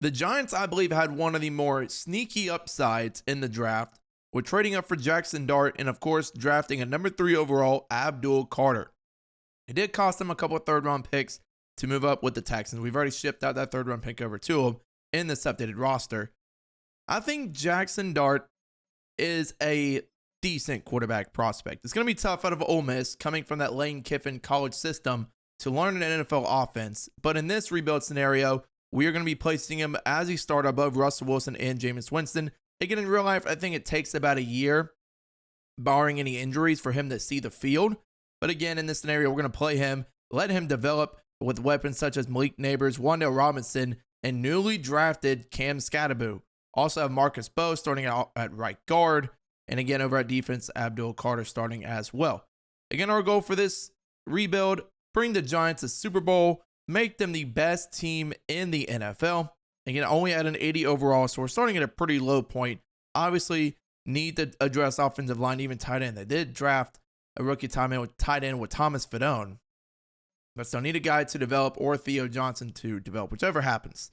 The Giants, I believe, had one of the more sneaky upsides in the draft with trading up for Jaxson Dart and, of course, drafting a number 3 overall Abdul Carter. It did cost them a couple of third-round picks to move up with the Texans. We've already shipped out that third-round pick over to them in this updated roster. I think Jaxson Dart is a decent quarterback prospect. It's going to be tough out of Ole Miss coming from that Lane Kiffin college system to learn an NFL offense. But in this rebuild scenario, we are going to be placing him as he started above Russell Wilson and Jameis Winston. Again, in real life, I think it takes about a year, barring any injuries, for him to see the field. But again, in this scenario, we're going to play him, let him develop with weapons such as Malik Neighbors, Wan'Dale Robinson, and newly drafted Cam Scatterbo. Also have Marcus Bowe starting out at right guard. And again, over at defense, Abdul Carter starting as well. Again, our goal for this rebuild, bring the Giants to Super Bowl, make them the best team in the NFL. Again, only at an 80 overall, so we're starting at a pretty low point. Obviously, need to address offensive line, even tight end. They did draft a rookie tight end with Thomas Fedone, but still need a guy to develop or Theo Johnson to develop, whichever happens.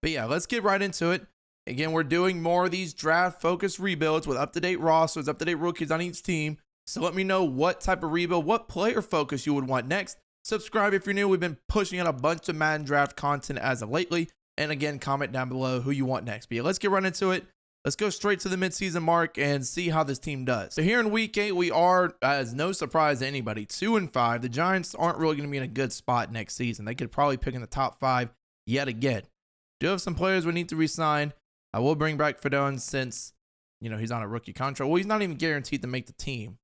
But yeah, let's get right into it. Again, we're doing more of these draft-focused rebuilds with up-to-date rosters, up-to-date rookies on each team. So let me know what type of rebuild, what player focus you would want next. Subscribe if you're new. We've been pushing out a bunch of Madden draft content as of lately. And again, comment down below who you want next. But yeah, let's get right into it. Let's go straight to the midseason mark and see how this team does. So here in week 8, we are, as no surprise to anybody, 2-5. The Giants aren't really going to be in a good spot next season. They could probably pick in the top 5 yet again. Do have some players we need to re-sign. I will bring back Fedone since, he's on a rookie contract. Well, he's not even guaranteed to make the team.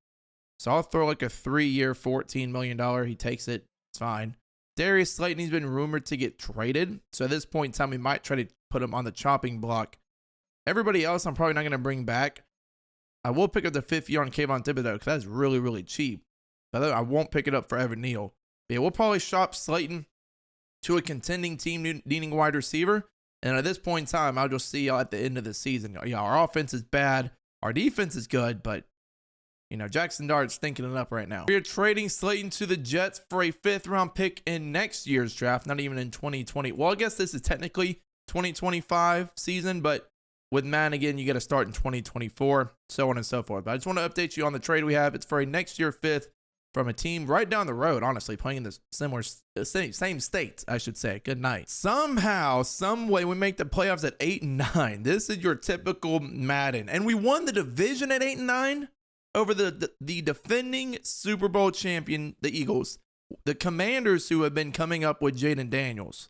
So I'll throw like a 3-year, $14 million. He takes it. It's fine. Darius Slayton, he's been rumored to get traded. So at this point in time, we might try to put him on the chopping block. Everybody else, I'm probably not going to bring back. I will pick up the 5th year on Kayvon Thibodeau because that's really, really cheap. But I won't pick it up for Evan Neal. But yeah, we'll probably shop Slayton to a contending team needing a wide receiver. And at this point in time, I'll just see y'all at the end of the season. Yeah, our offense is bad. Our defense is good, but, Jaxson Dart's stinking it up right now. We are trading Slayton to the Jets for a 5th-round pick in next year's draft, not even in 2020. Well, I guess this is technically 2025 season, but with Madden, again, you got to start in 2024, so on and so forth. But I just want to update you on the trade we have. It's for a next year 5th from a team right down the road, honestly, playing in the same states, I should say. Good night. Somehow, some way, we make the playoffs at 8-9. This is your typical Madden. And we won the division at 8-9 over the defending Super Bowl champion, the Eagles. The Commanders, who have been coming up with Jaden Daniels.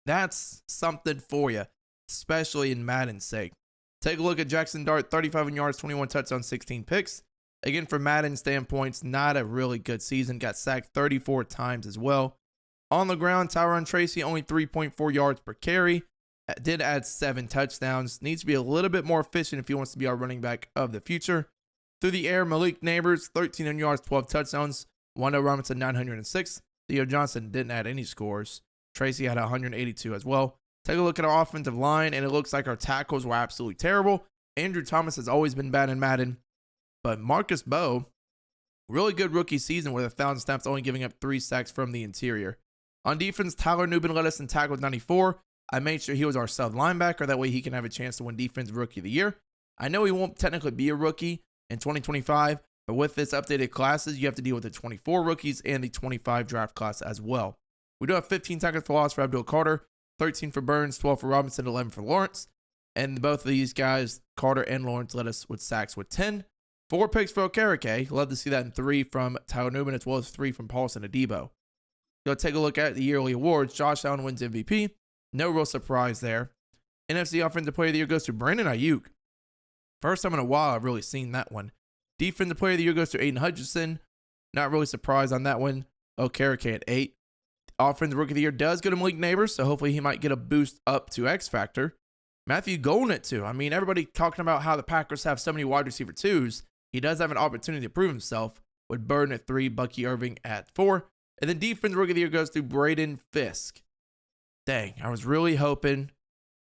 That's something for you, especially in Madden's sake. Take a look at Jaxson Dart, 35 yards, 21 touchdowns, 16 picks. Again, from Madden standpoints, not a really good season. Got sacked 34 times as well. On the ground, Tyron Tracy, only 3.4 yards per carry. Did add 7 touchdowns. Needs to be a little bit more efficient if he wants to be our running back of the future. Through the air, Malik Neighbors, 13 yards, 12 touchdowns. Wan'Dale Robinson, 906. Theo Johnson didn't add any scores. Tracy had 182 as well. Take a look at our offensive line, and it looks like our tackles were absolutely terrible. Andrew Thomas has always been bad in Madden. But Marcus Bowe, really good rookie season with 1,000 snaps, only giving up 3 sacks from the interior. On defense, Tyler Nubin led us in tackles 94. I made sure he was our sub linebacker. That way he can have a chance to win Defensive Rookie of the Year. I know he won't technically be a rookie in 2025, but with this updated classes, you have to deal with the 24 rookies and the 25 draft class as well. We do have 15 tackles for loss for Abdul Carter, 13 for Burns, 12 for Robinson, 11 for Lawrence. And both of these guys, Carter and Lawrence, led us with sacks with 10. 4 picks for Okereke. Love to see that, in 3 from Tyler Nubin, as well as 3 from Paulson Adebo. Go take a look at the yearly awards. Josh Allen wins MVP. No real surprise there. NFC Offensive Player of the Year goes to Brandon Ayuk. First time in a while I've really seen that one. Defensive Player of the Year goes to Aiden Hutchinson. Not really surprised on that one. Okereke at 8. Offensive Rookie of the Year does go to Malik Neighbors, so hopefully he might get a boost up to X Factor. Matthew Golden at 2. I mean, everybody talking about how the Packers have so many wide receiver 2s. He does have an opportunity to prove himself with Burden at 3, Bucky Irving at 4. And then Defensive Rookie of the Year goes to Braden Fisk. Dang, I was really hoping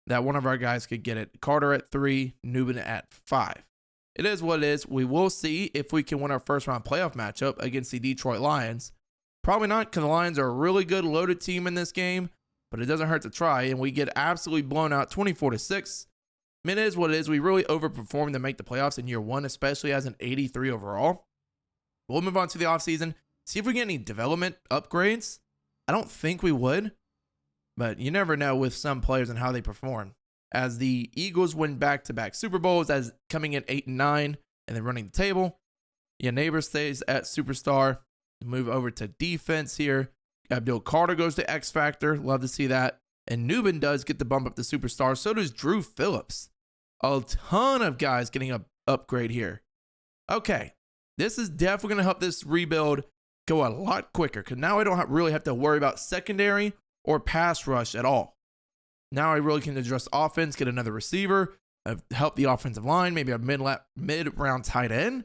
that one of our guys could get it. Carter at 3, Nubin at 5. It is what it is. We will see if we can win our first round playoff matchup against the Detroit Lions. Probably not, because the Lions are a really good loaded team in this game. but it doesn't hurt to try, and we get absolutely blown out 24-6. I mean, it is what it is. We really overperformed to make the playoffs in year one, especially as an 83 overall. We'll move on to the offseason, see if we get any development upgrades. I don't think we would, but you never know with some players and how they perform. As the Eagles win back-to-back Super Bowls, as coming in 8-9 and then running the table. Yeah, Neighbor stays at superstar. Move over to defense here. Abdul Carter goes to X Factor. Love to see that. And Nubin does get the bump up to superstar. So does Drew Phillips. A ton of guys getting an upgrade here. Okay, this is definitely going to help this rebuild go a lot quicker, because now I don't really have to worry about secondary or pass rush at all. Now I really can address offense, get another receiver, help the offensive line, maybe a mid-round tight end,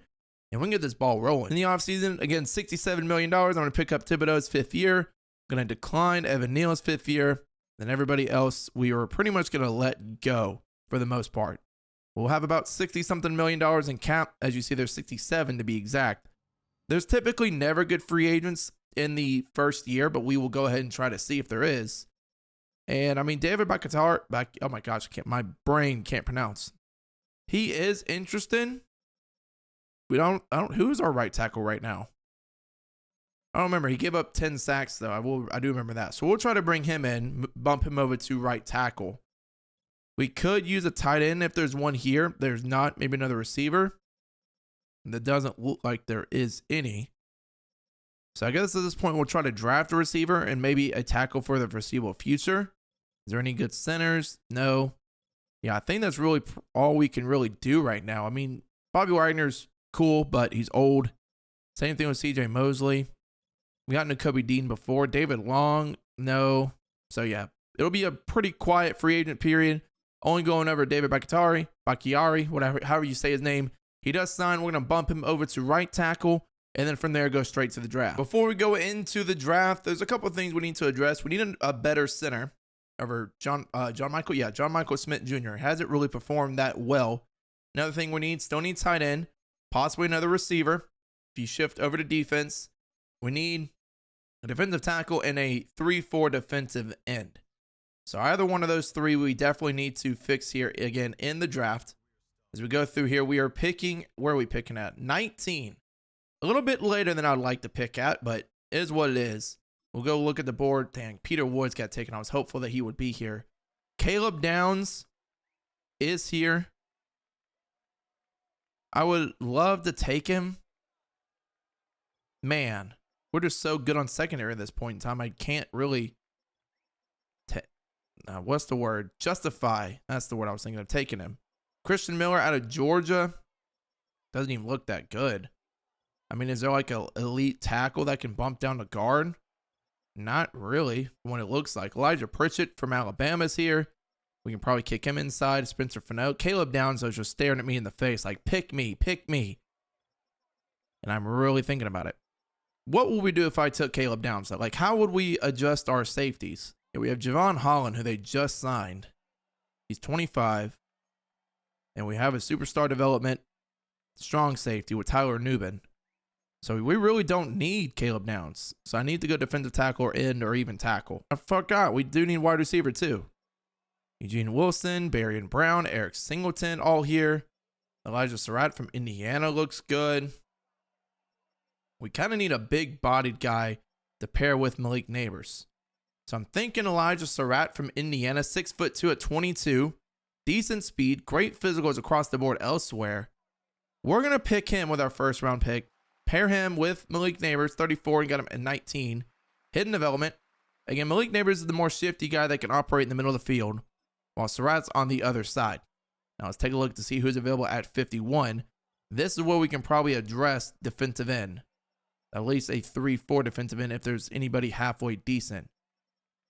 and we can get this ball rolling. In the offseason, again, $67 million. I'm going to pick up Thibodeau's 5th year. I'm going to decline Evan Neal's 5th year. Then everybody else, we are pretty much going to let go for the most part. We'll have about $60-something million in cap. As you see, there's 67 to be exact. There's typically never good free agents in the first year, but we will go ahead and try to see if there is. And I mean, David Carter, oh my gosh, my brain can't pronounce. He is interesting. Who's our right tackle right now? I don't remember. He gave up 10 sacks though. I do remember that. So we'll try to bring him in, bump him over to right tackle. We could use a tight end if there's one here. There's not. Maybe another receiver. That doesn't look like there is any. So I guess at this point, we'll try to draft a receiver and maybe a tackle for the foreseeable future. Is there any good centers? No. Yeah, I think that's really all we can really do right now. I mean, Bobby Wagner's cool, but he's old. Same thing with CJ Mosley. We got Nakobe Dean before. David Long, no. So yeah, it'll be a pretty quiet free agent period. Only going over David Bakhtiari, whatever, however you say his name. He does sign. We're going to bump him over to right tackle, and then from there go straight to the draft. Before we go into the draft, there's a couple of things we need to address. We need a better center over John Michael Smith Jr. Hasn't really performed that well. Another thing we need, still need tight end, possibly another receiver. If you shift over to defense, we need a defensive tackle and a 3-4 defensive end. So either one of those three we definitely need to fix here again in the draft. As we go through here, we are picking, where are we picking at? 19. A little bit later than I'd like to pick at, but it is what it is. We'll go look at the board. Dang, Peter Woods got taken. I was hopeful that he would be here. Caleb Downs is here. I would love to take him. Man, we're just so good on secondary at this point in time. I can't really, what's the word? Justify. That's the word I was thinking of taking him. Christian Miller out of Georgia. Doesn't even look that good. I mean, is there like an elite tackle that can bump down to guard? Not really, from what it looks like. Elijah Pritchett from Alabama's here. We can probably kick him inside. Spencer Fano. Caleb Downs was just staring at me in the face like, pick me, pick me. And I'm really thinking about it. What would we do if I took Caleb Downs? Like, how would we adjust our safeties? Yeah, we have Javon Holland, who they just signed. He's 25. And we have a superstar development, strong safety with Tyler Nubin. So we really don't need Caleb Downs. So I need to go defensive tackle or end or even tackle. I forgot, we do need wide receiver too. Eugene Wilson, Barry Brown, Eric Singleton, all here. Elijah Surratt from Indiana looks good. We kind of need a big-bodied guy to pair with Malik Neighbors. So I'm thinking Elijah Surratt from Indiana, 6'2" at 22. Decent speed, great physicals across the board elsewhere. We're going to pick him with our first round pick. Pair him with Malik Neighbors, 34, and got him at 19. Hidden development. Again, Malik Neighbors is the more shifty guy that can operate in the middle of the field, while Surratt's on the other side. Now let's take a look to see who's available at 51. This is where we can probably address defensive end. At least a 3-4 defensive end if there's anybody halfway decent.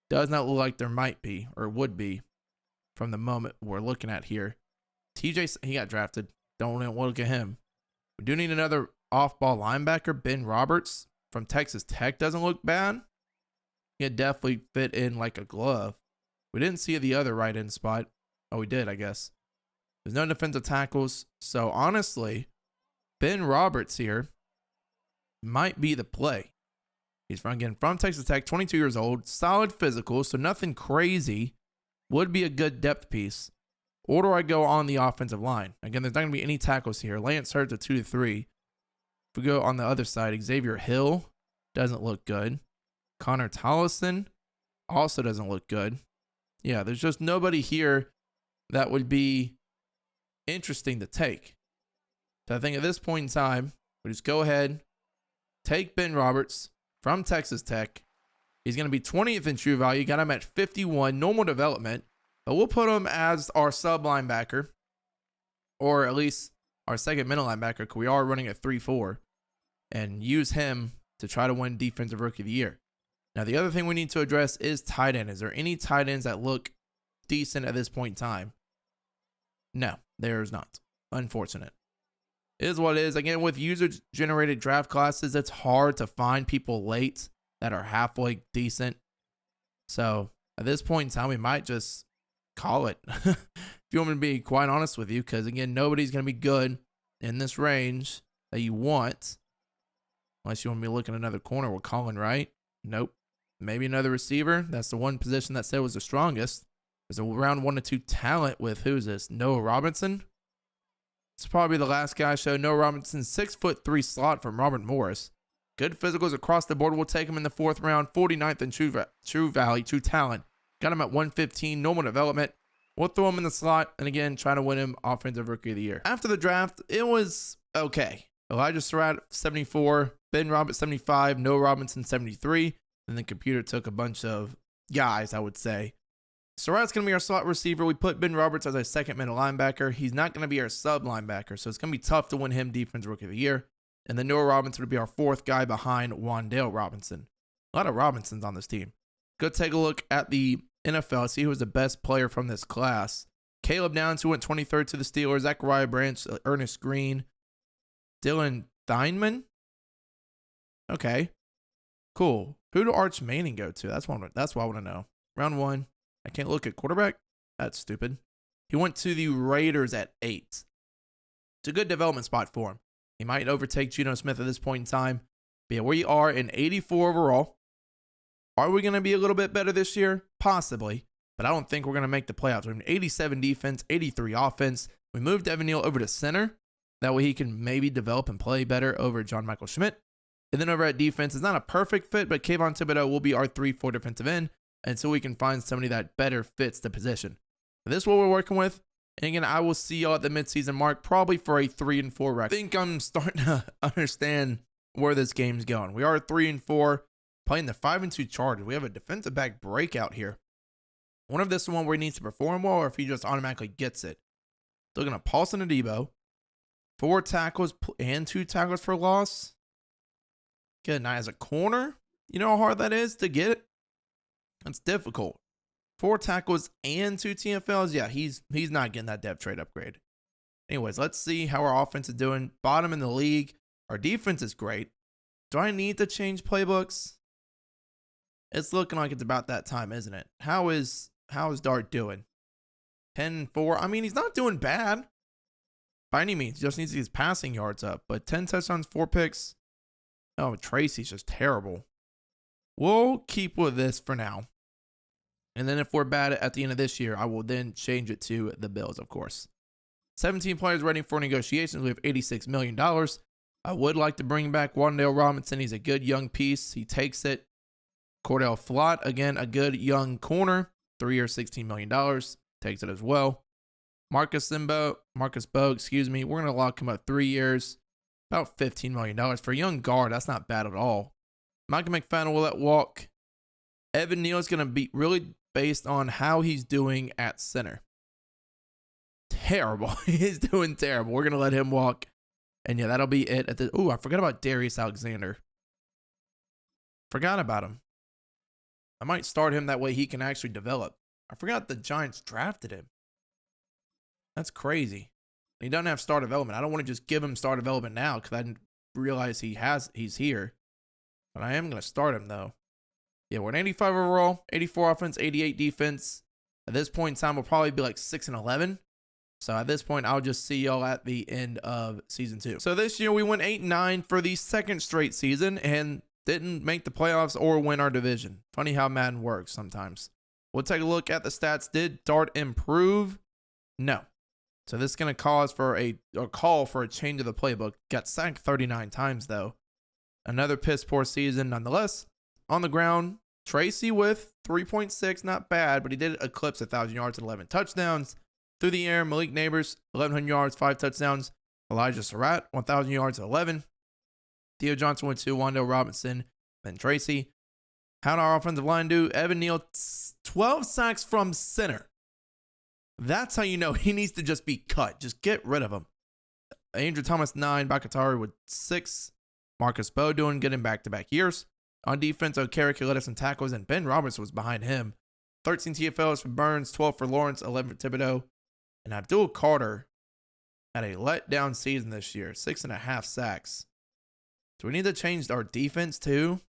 Does not look like there might be, or would be, from the moment we're looking at here. TJ, he got drafted. Don't want to look at him. We do need another off-ball linebacker. Ben Roberts from Texas Tech doesn't look bad. He'd definitely fit in like a glove. We didn't see the other right end spot. Oh, we did, I guess. There's no defensive tackles. So honestly, Ben Roberts here might be the play. He's from Texas Tech, 22 years old, solid physical, so nothing crazy. Would be a good depth piece. Or do I go on the offensive line? Again, there's not going to be any tackles here. Lance Hurts at 2-3. If we go on the other side, Xavier Hill doesn't look good. Connor Tollison also doesn't look good. Yeah, there's just nobody here that would be interesting to take. So I think at this point in time, we just go ahead, take Ben Roberts from Texas Tech. He's going to be 20th in true value. Got him at 51, normal development. But we'll put him as our sub linebacker, or at least our second middle linebacker, because we are running a 3-4, and use him to try to win Defensive Rookie of the Year. Now, the other thing we need to address is tight end. Is there any tight ends that look decent at this point in time? No, there's not. Unfortunate. It is what it is. Again, with user-generated draft classes, it's hard to find people late that are halfway decent. So, at this point in time, we might just call it. If you want me to be quite honest with you, because, again, nobody's going to be good in this range that you want. Unless you want me to look at another corner, we're calling, right? Nope. Maybe another receiver. That's the one position that said was the strongest. There's a round 1 to 2 talent with, who's this? Noah Robinson. It's probably the last guy I showed. Noah Robinson, 6'3" slot from Robert Morris. Good physicals across the board. We'll take him in the 4th round. 49th in true value, true talent. Got him at 115, normal development. We'll throw him in the slot, and again, try to win him Offensive Rookie of the Year. After the draft, it was okay. Elijah Surratt, 74. Ben Roberts, 75. Noah Robinson, 73. And the computer took a bunch of guys, I would say. Surratt's going to be our slot receiver. We put Ben Roberts as our second middle linebacker. He's not going to be our sub linebacker, so it's going to be tough to win him Defensive Rookie of the Year. And then Noah Robinson would be our 4th guy behind Wan'Dale Robinson. A lot of Robinsons on this team. Go take a look at the NFL, see who was the best player from this class. Caleb Downs, who went 23rd to the Steelers. Zachariah Branch, Ernest Green. Dylan Theinman. Okay. Cool. Who did Arch Manning go to? That's what I want to know. Round 1. I can't look at quarterback. That's stupid. He went to the Raiders at 8. It's a good development spot for him. He might overtake Geno Smith at this point in time. But yeah, we are in 84 overall. Are we going to be a little bit better this year? Possibly. But I don't think we're going to make the playoffs. We're in 87 defense, 83 offense. We moved Evan Neal over to center. That way he can maybe develop and play better over John Michael Schmidt. And then over at defense, it's not a perfect fit, but Kayvon Thibodeau will be our 3-4 defensive end until we can find somebody that better fits the position. This is what we're working with. And again, I will see y'all at the midseason mark, probably for a 3-4 record. I think I'm starting to understand where this game's going. We are 3-4, playing the 5-2 Chargers. We have a defensive back breakout here. One of this one where he needs to perform well, or if he just automatically gets it. Looking at Paulson Adebo, 4 tackles and 2 tackles for loss. Good night as a corner. You know how hard that is to get? That's difficult. 4 tackles and 2 TFLs. Yeah, he's not getting that depth trade upgrade. Anyways, let's see how our offense is doing. Bottom in the league. Our defense is great. Do I need to change playbooks? It's looking like it's about that time, isn't it? How is Dart doing? 10-4. I mean, he's not doing bad by any means. He just needs to get his passing yards up. But 10 touchdowns, 4 picks. Oh, Tracy's just terrible. We'll keep with this for now. And then if we're bad at the end of this year, I will then change it to the Bills, of course. 17 players ready for negotiations. We have $86 million. I would like to bring back Wan'Dale Robinson. He's a good young piece. He takes it. Cordell Flott, again, a good young corner. 3 years, $16 million. Takes it as well. Marcus Bowe, we're going to lock him up 3 years. About $15 million. For a young guard, that's not bad at all. Michael McFadden will let walk. Evan Neal is going to be really based on how he's doing at center. Terrible. He's doing terrible. We're going to let him walk. And yeah, that'll be it. I forgot about Darius Alexander. Forgot about him. I might start him that way he can actually develop. I forgot the Giants drafted him. That's crazy. He doesn't have star development. I don't want to just give him star development now because I didn't realize he's here. But I am going to start him though. Yeah, we're an 85 overall, 84 offense, 88 defense. At this point in time, we'll probably be like 6-11. So at this point, I'll just see y'all at the end of season 2. So this year we went 8-9 for the second straight season, and didn't make the playoffs or win our division. Funny how Madden works sometimes. We'll take a look at the stats. Did Dart improve? No. So this is going to cause for a call for a change of the playbook. Got sacked 39 times though. Another piss poor season nonetheless. On the ground, Tracy with 3.6, not bad, but he did eclipse 1,000 yards and 11 touchdowns. Through the air, Malik Neighbors, 1,100 yards, 5 touchdowns. Elijah Surratt, 1,000 yards, 11. Theo Johnson went 2, Wando Robinson, then Tracy. How'd our offensive line do? Evan Neal, 12 sacks from center. That's how you know he needs to just be cut. Just get rid of him. Andrew Thomas, 9. Bakatari with 6. Marcus Bowe doing good in back-to-back years. On defense, O'Carrick led us in tackles, and Ben Roberts was behind him. 13 TFLs for Burns, 12 for Lawrence, 11 for Thibodeau. And Abdul Carter had a letdown season this year, 6.5 sacks. Do we need to change our defense too?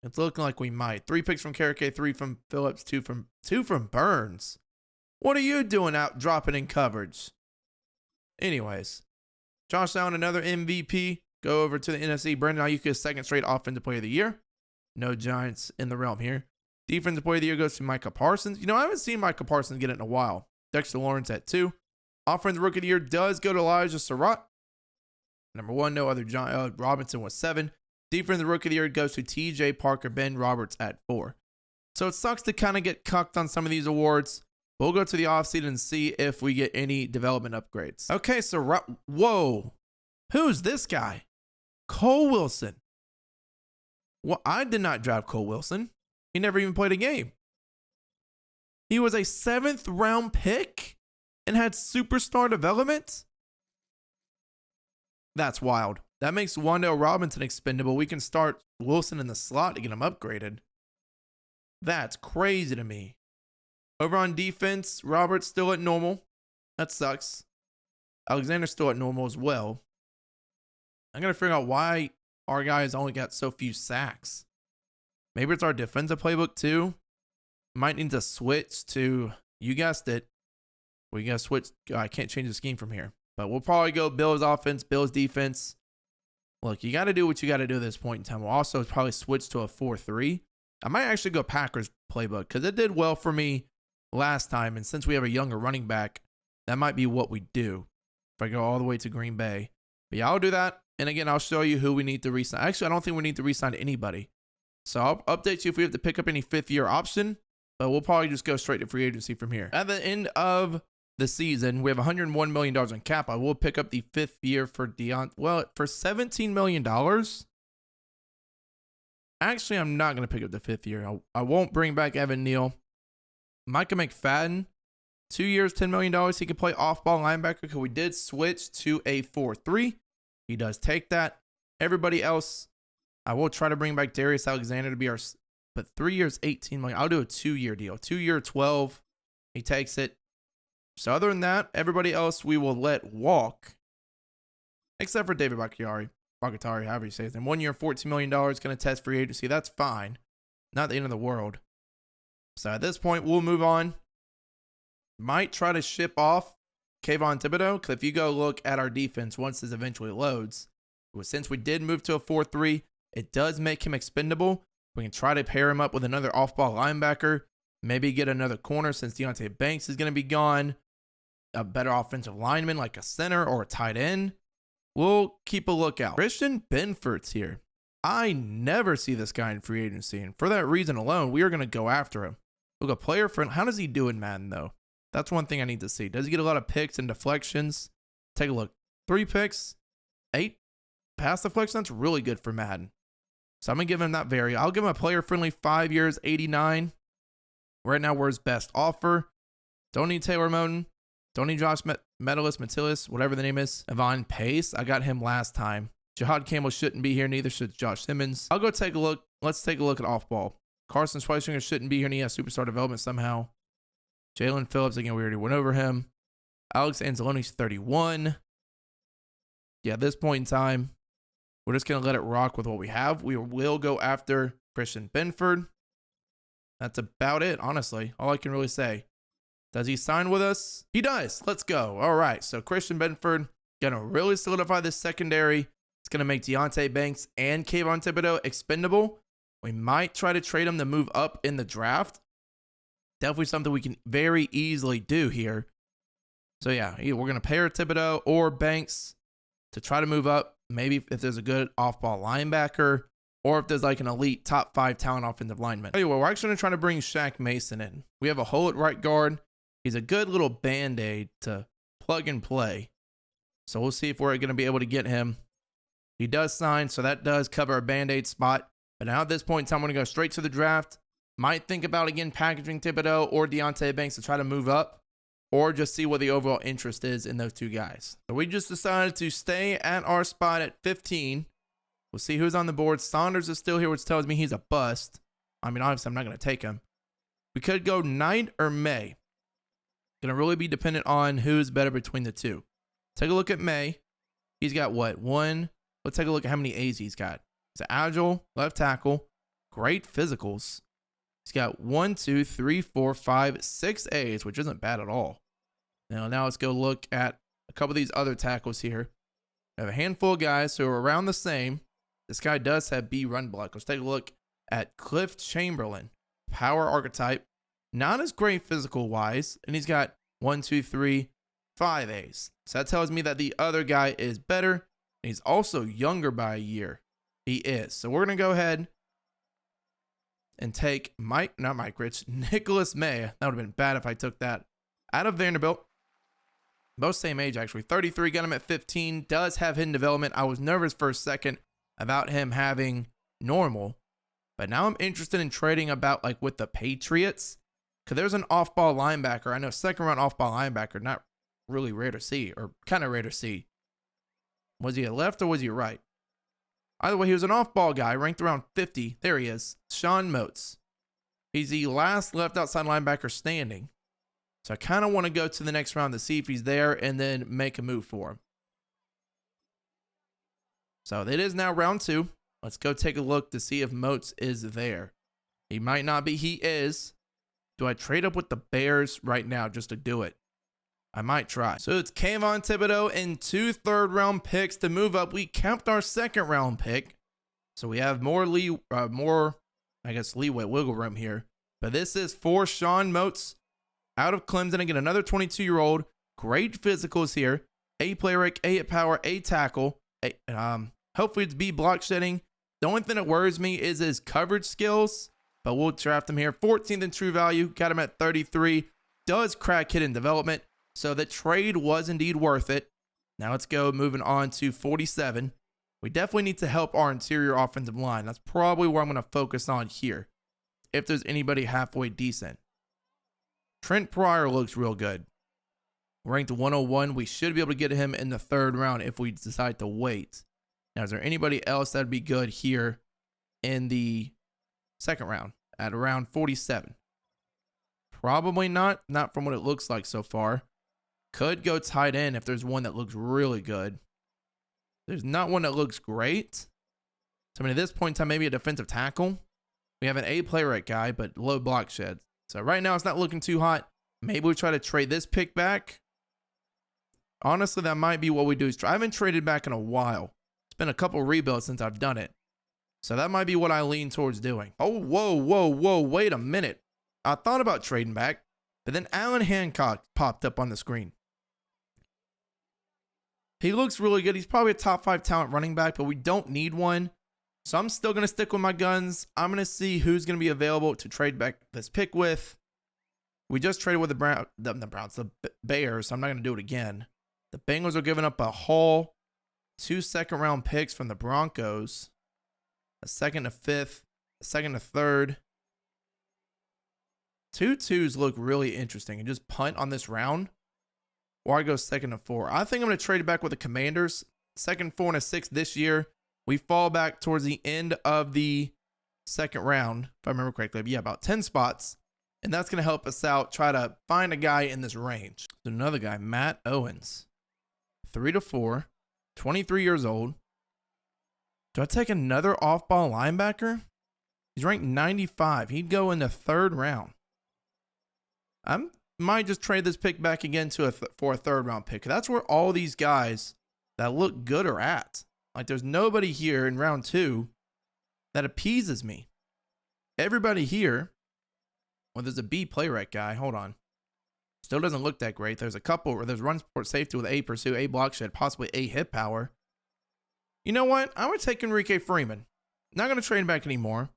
It's looking like we might. 3 picks from Carrick, 3 from Phillips, 2 from Burns. What are you doing out dropping in coverage? Anyways, Josh Allen, another MVP. Go over to the NFC. Brandon Ayuk is 2nd straight Offensive Player of the Year. No Giants in the realm here. Defensive Player of the Year goes to Micah Parsons. You know, I haven't seen Micah Parsons get it in a while. Dexter Lawrence at 2. Offensive Rookie of the Year does go to Elijah Surratt. Number 1, no other Robinson was 7. Defensive Rookie of the Year goes to TJ Parker, Ben Roberts at 4. So it sucks to kind of get cucked on some of these awards. We'll go to the offseason and see if we get any development upgrades. Okay, so whoa. Who's this guy? Cole Wilson. Well, I did not draft Cole Wilson. He never even played a game. He was a 7th round pick and had superstar development. That's wild. That makes Wandale Robinson expendable. We can start Wilson in the slot to get him upgraded. That's crazy to me. Over on defense, Robert's still at normal. That sucks. Alexander's still at normal as well. I gotta figure out why our guys only got so few sacks. Maybe it's our defensive playbook too. Might need to switch to, you guessed it. We gotta switch. I can't change the scheme from here. But we'll probably go Bills offense, Bills defense. Look, you got to do what you got to do at this point in time. We'll also probably switch to a 4-3. I might actually go Packers playbook because it did well for me last time. And since we have a younger running back, that might be what we do if I go all the way to Green Bay. But yeah, I'll do that. And again, I'll show you who we need to re-sign. Actually, I don't think we need to re-sign anybody. So I'll update you if we have to pick up any 5th-year option. But we'll probably just go straight to free agency from here. At the end of the season, we have $101 million in cap. I will pick up the 5th year for for $17 million. Actually, I'm not going to pick up the 5th year. I won't bring back Evan Neal. Micah McFadden, 2 years, $10 million. He can play off-ball linebacker because we did switch to a 4-3. He does take that. Everybody else, I will try to bring back Darius Alexander to be our, but 3 years, $18 million. I'll do a 2-year deal. 2-year, 12. He takes it. So other than that, everybody else we will let walk, except for David Bakatari, however you say his name. 1 year, $14 million, going to test free agency. That's fine. Not the end of the world. So at this point, we'll move on. Might try to ship off Kayvon Thibodeau, because if you go look at our defense once this eventually loads, since we did move to a 4-3, it does make him expendable. We can try to pair him up with another off-ball linebacker, maybe get another corner since Deonte Banks is going to be gone. A better offensive lineman like a center or a tight end. We'll keep a lookout. Christian Benford's here. I never see this guy in free agency, and for that reason alone, we are going to go after him. We'll go player friend. How does he do in Madden, though? That's one thing I need to see. Does he get a lot of picks and deflections? Take a look. 3 picks, 8 pass deflections. That's really good for Madden. So I'm going to give him that value. I'll give him a player-friendly 5 years, 89. Right now, we're his best offer. Don't need Taylor Moton. Don't need Josh Metellus, whatever the name is. Avon Pace. I got him last time. Jihad Campbell shouldn't be here. Neither should Josh Simmons. I'll go take a look. Let's take a look at off-ball. Carson Schweisinger shouldn't be here, and he has superstar development somehow. Jalen Phillips, again, we already went over him. Alex Anzalone's 31. Yeah, at this point in time, we're just going to let it rock with what we have. We will go after Christian Benford. That's about it, honestly. All I can really say. Does he sign with us? He does. Let's go. All right. So Christian Benford going to really solidify this secondary. It's going to make Deontay Banks and Kayvon Thibodeau expendable. We might try to trade them to move up in the draft. Definitely something we can very easily do here. So yeah, either we're going to pair Thibodeau or Banks to try to move up. Maybe if there's a good off-ball linebacker, or if there's like an elite top 5 talent offensive lineman. Anyway, we're actually trying to bring Shaq Mason in. We have a hole at right guard. He's a good little band-aid to plug and play. So we'll see if we're going to be able to get him. He does sign, so that does cover a band-aid spot. But now at this point in time, I'm going to go straight to the draft. Might think about, again, packaging Thibodeau or Deontay Banks to try to move up, or just see what the overall interest is in those two guys. So we just decided to stay at our spot at 15. We'll see who's on the board. Saunders is still here, which tells me he's a bust. I mean, obviously, I'm not going to take him. We could go Knight or May. Going to really be dependent on who's better between the two. Take a look at May. He's got what? One. Let's take a look at how many A's he's got. He's an agile left tackle. Great physicals. He's got 1, 2, 3, 4, 5, 6 A's, which isn't bad at all. Now let's go look at a couple of these other tackles here. I have a handful of guys who are around the same. This guy does have B run block. Let's take a look at Cliff Chamberlain. Power archetype. Not as great physical wise. And he's got 1, 2, 3, 5 A's. So that tells me that the other guy is better. And he's also younger by a year. He is. So we're going to go ahead and take Nicholas May. That would have been bad if I took that out of Vanderbilt. Both same age, actually. 33, got him at 15. Does have hidden development. I was nervous for a second about him having normal. But now I'm interested in trading about like with the Patriots. Because there's an off-ball linebacker. I know second-round off-ball linebacker, not really rare to see, or kind of rare to see. Was he a left or was he a right? Either way, he was an off-ball guy, ranked around 50. There he is. Sean Moats. He's the last left outside linebacker standing. So I kind of want to go to the next round to see if he's there and then make a move for him. So it is now round 2. Let's go take a look to see if Moats is there. He might not be. He is. Do I trade up with the Bears right now just to do it? I might try. So it's Kayvon Thibodeau and 2 third-round picks to move up. We kept our second-round pick. So we have more leeway, wiggle room here. But this is for Sean Moats out of Clemson. Again, another 22-year-old. Great physicals here. A play rate, A at power, A tackle. Hopefully it's B block shedding. The only thing that worries me is his coverage skills. But we'll draft him here. 14th in true value. Got him at 33. Does crack hidden development. So the trade was indeed worth it. Now let's go moving on to 47. We definitely need to help our interior offensive line. That's probably where I'm going to focus on here. If there's anybody halfway decent. Trent Pryor looks real good. Ranked 101. We should be able to get him in the 3rd round if we decide to wait. Now, is there anybody else that'd be good here in the 2nd round at around 47? Probably not. Not from what it looks like so far. Could go tight end if there's one that looks really good. There's not one that looks great. So, I mean, at this point in time, maybe a defensive tackle. We have an A play rate guy, but low block shed. So, right now, it's not looking too hot. Maybe we try to trade this pick back. Honestly, that might be what we do. I haven't traded back in a while. It's been a couple rebuilds since I've done it. So, that might be what I lean towards doing. Oh, whoa. Wait a minute. I thought about trading back, but then Alan Hancock popped up on the screen. He looks really good. He's probably a top 5 talent running back, but we don't need one. So I'm still going to stick with my guns. I'm going to see who's going to be available to trade back this pick with. We just traded with the Bears, so I'm not going to do it again. The Bengals are giving up a haul. 2 second-round picks from the Broncos. A 2nd to 5th. A 2nd to 3rd. 2 2s look really interesting. And just punt on this round. Or I go 2nd to 4. I think I'm going to trade it back with the Commanders. 2nd, 4, and a 6 this year. We fall back towards the end of the 2nd round, if I remember correctly. But yeah, about 10 spots. And that's going to help us out. Try to find a guy in this range. So another guy, Matt Owens. 3 to 4. 23 years old. Do I take another off-ball linebacker? He's ranked 95. He'd go in the 3rd round. I might just trade this pick back again to for a 3rd round pick. That's where all these guys that look good are at. Like, there's nobody here in round 2 that appeases me. Everybody here, well, there's a B play rate guy. Hold on. Still doesn't look that great. There's a couple where there's run support safety with A pursuit, A block shed, possibly A hit power. You know what? I would take Enrique Freeman. Not going to trade him back anymore.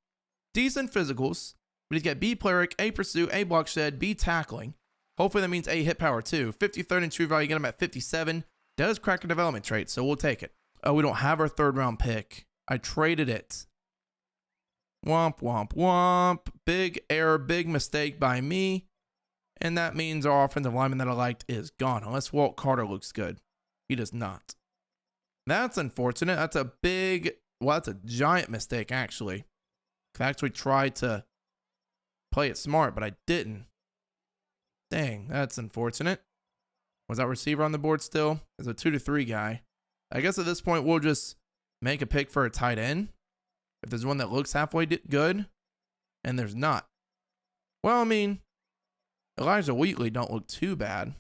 Decent physicals, but he's got B play rate, A pursuit, A block shed, B tackling. Hopefully that means A hit power too. 53rd in true value, get him at 57. Does crack a development trait, so we'll take it. Oh, we don't have our 3rd round pick. I traded it. Womp, womp, womp. Big error, big mistake by me. And that means our offensive lineman that I liked is gone. Unless Walt Carter looks good. He does not. That's unfortunate. That's a big, well, that's a giant mistake, actually. I actually tried to play it smart, but I didn't. Dang, that's unfortunate. Was that receiver on the board still? There's a 2-3 guy. I guess at this point, we'll just make a pick for a tight end. If there's one that looks halfway good, and there's not. Well, I mean, Elijah Wheatley don't look too bad.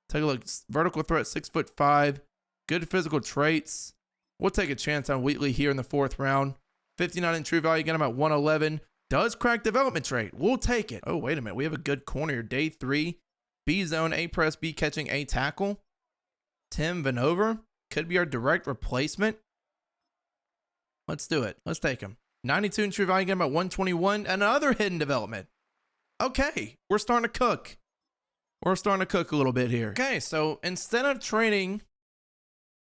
Take a look. Vertical threat, 6'5", good physical traits. We'll take a chance on Wheatley here in the 4th round. 59 in true value, get him at 111. Does crack development trait. We'll take it. Oh, wait a minute. We have a good corner here. Day 3. B zone, A press, B catching, A tackle. Tim Vanover could be our direct replacement. Let's do it. Let's take him. 92 in true value, get him at 121. Another hidden development. Okay, we're starting to cook. We're starting to cook a little bit here. Okay, so instead of trading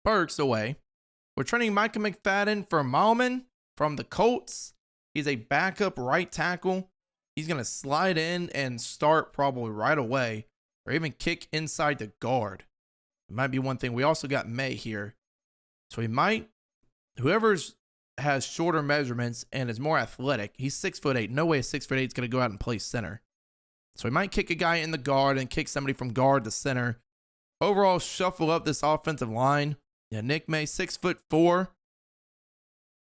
Burks away, we're trading Micah McFadden for Malman from the Colts. He's a backup right tackle. He's going to slide in and start probably right away, or even kick inside the guard. It might be one thing. We also got May here. So he might, whoever's has shorter measurements and is more athletic. He's 6'8". No way a 6'8" is going to go out and play center. So he might kick a guy in the guard and kick somebody from guard to center. Overall, shuffle up this offensive line. Yeah, Nick May, 6'4".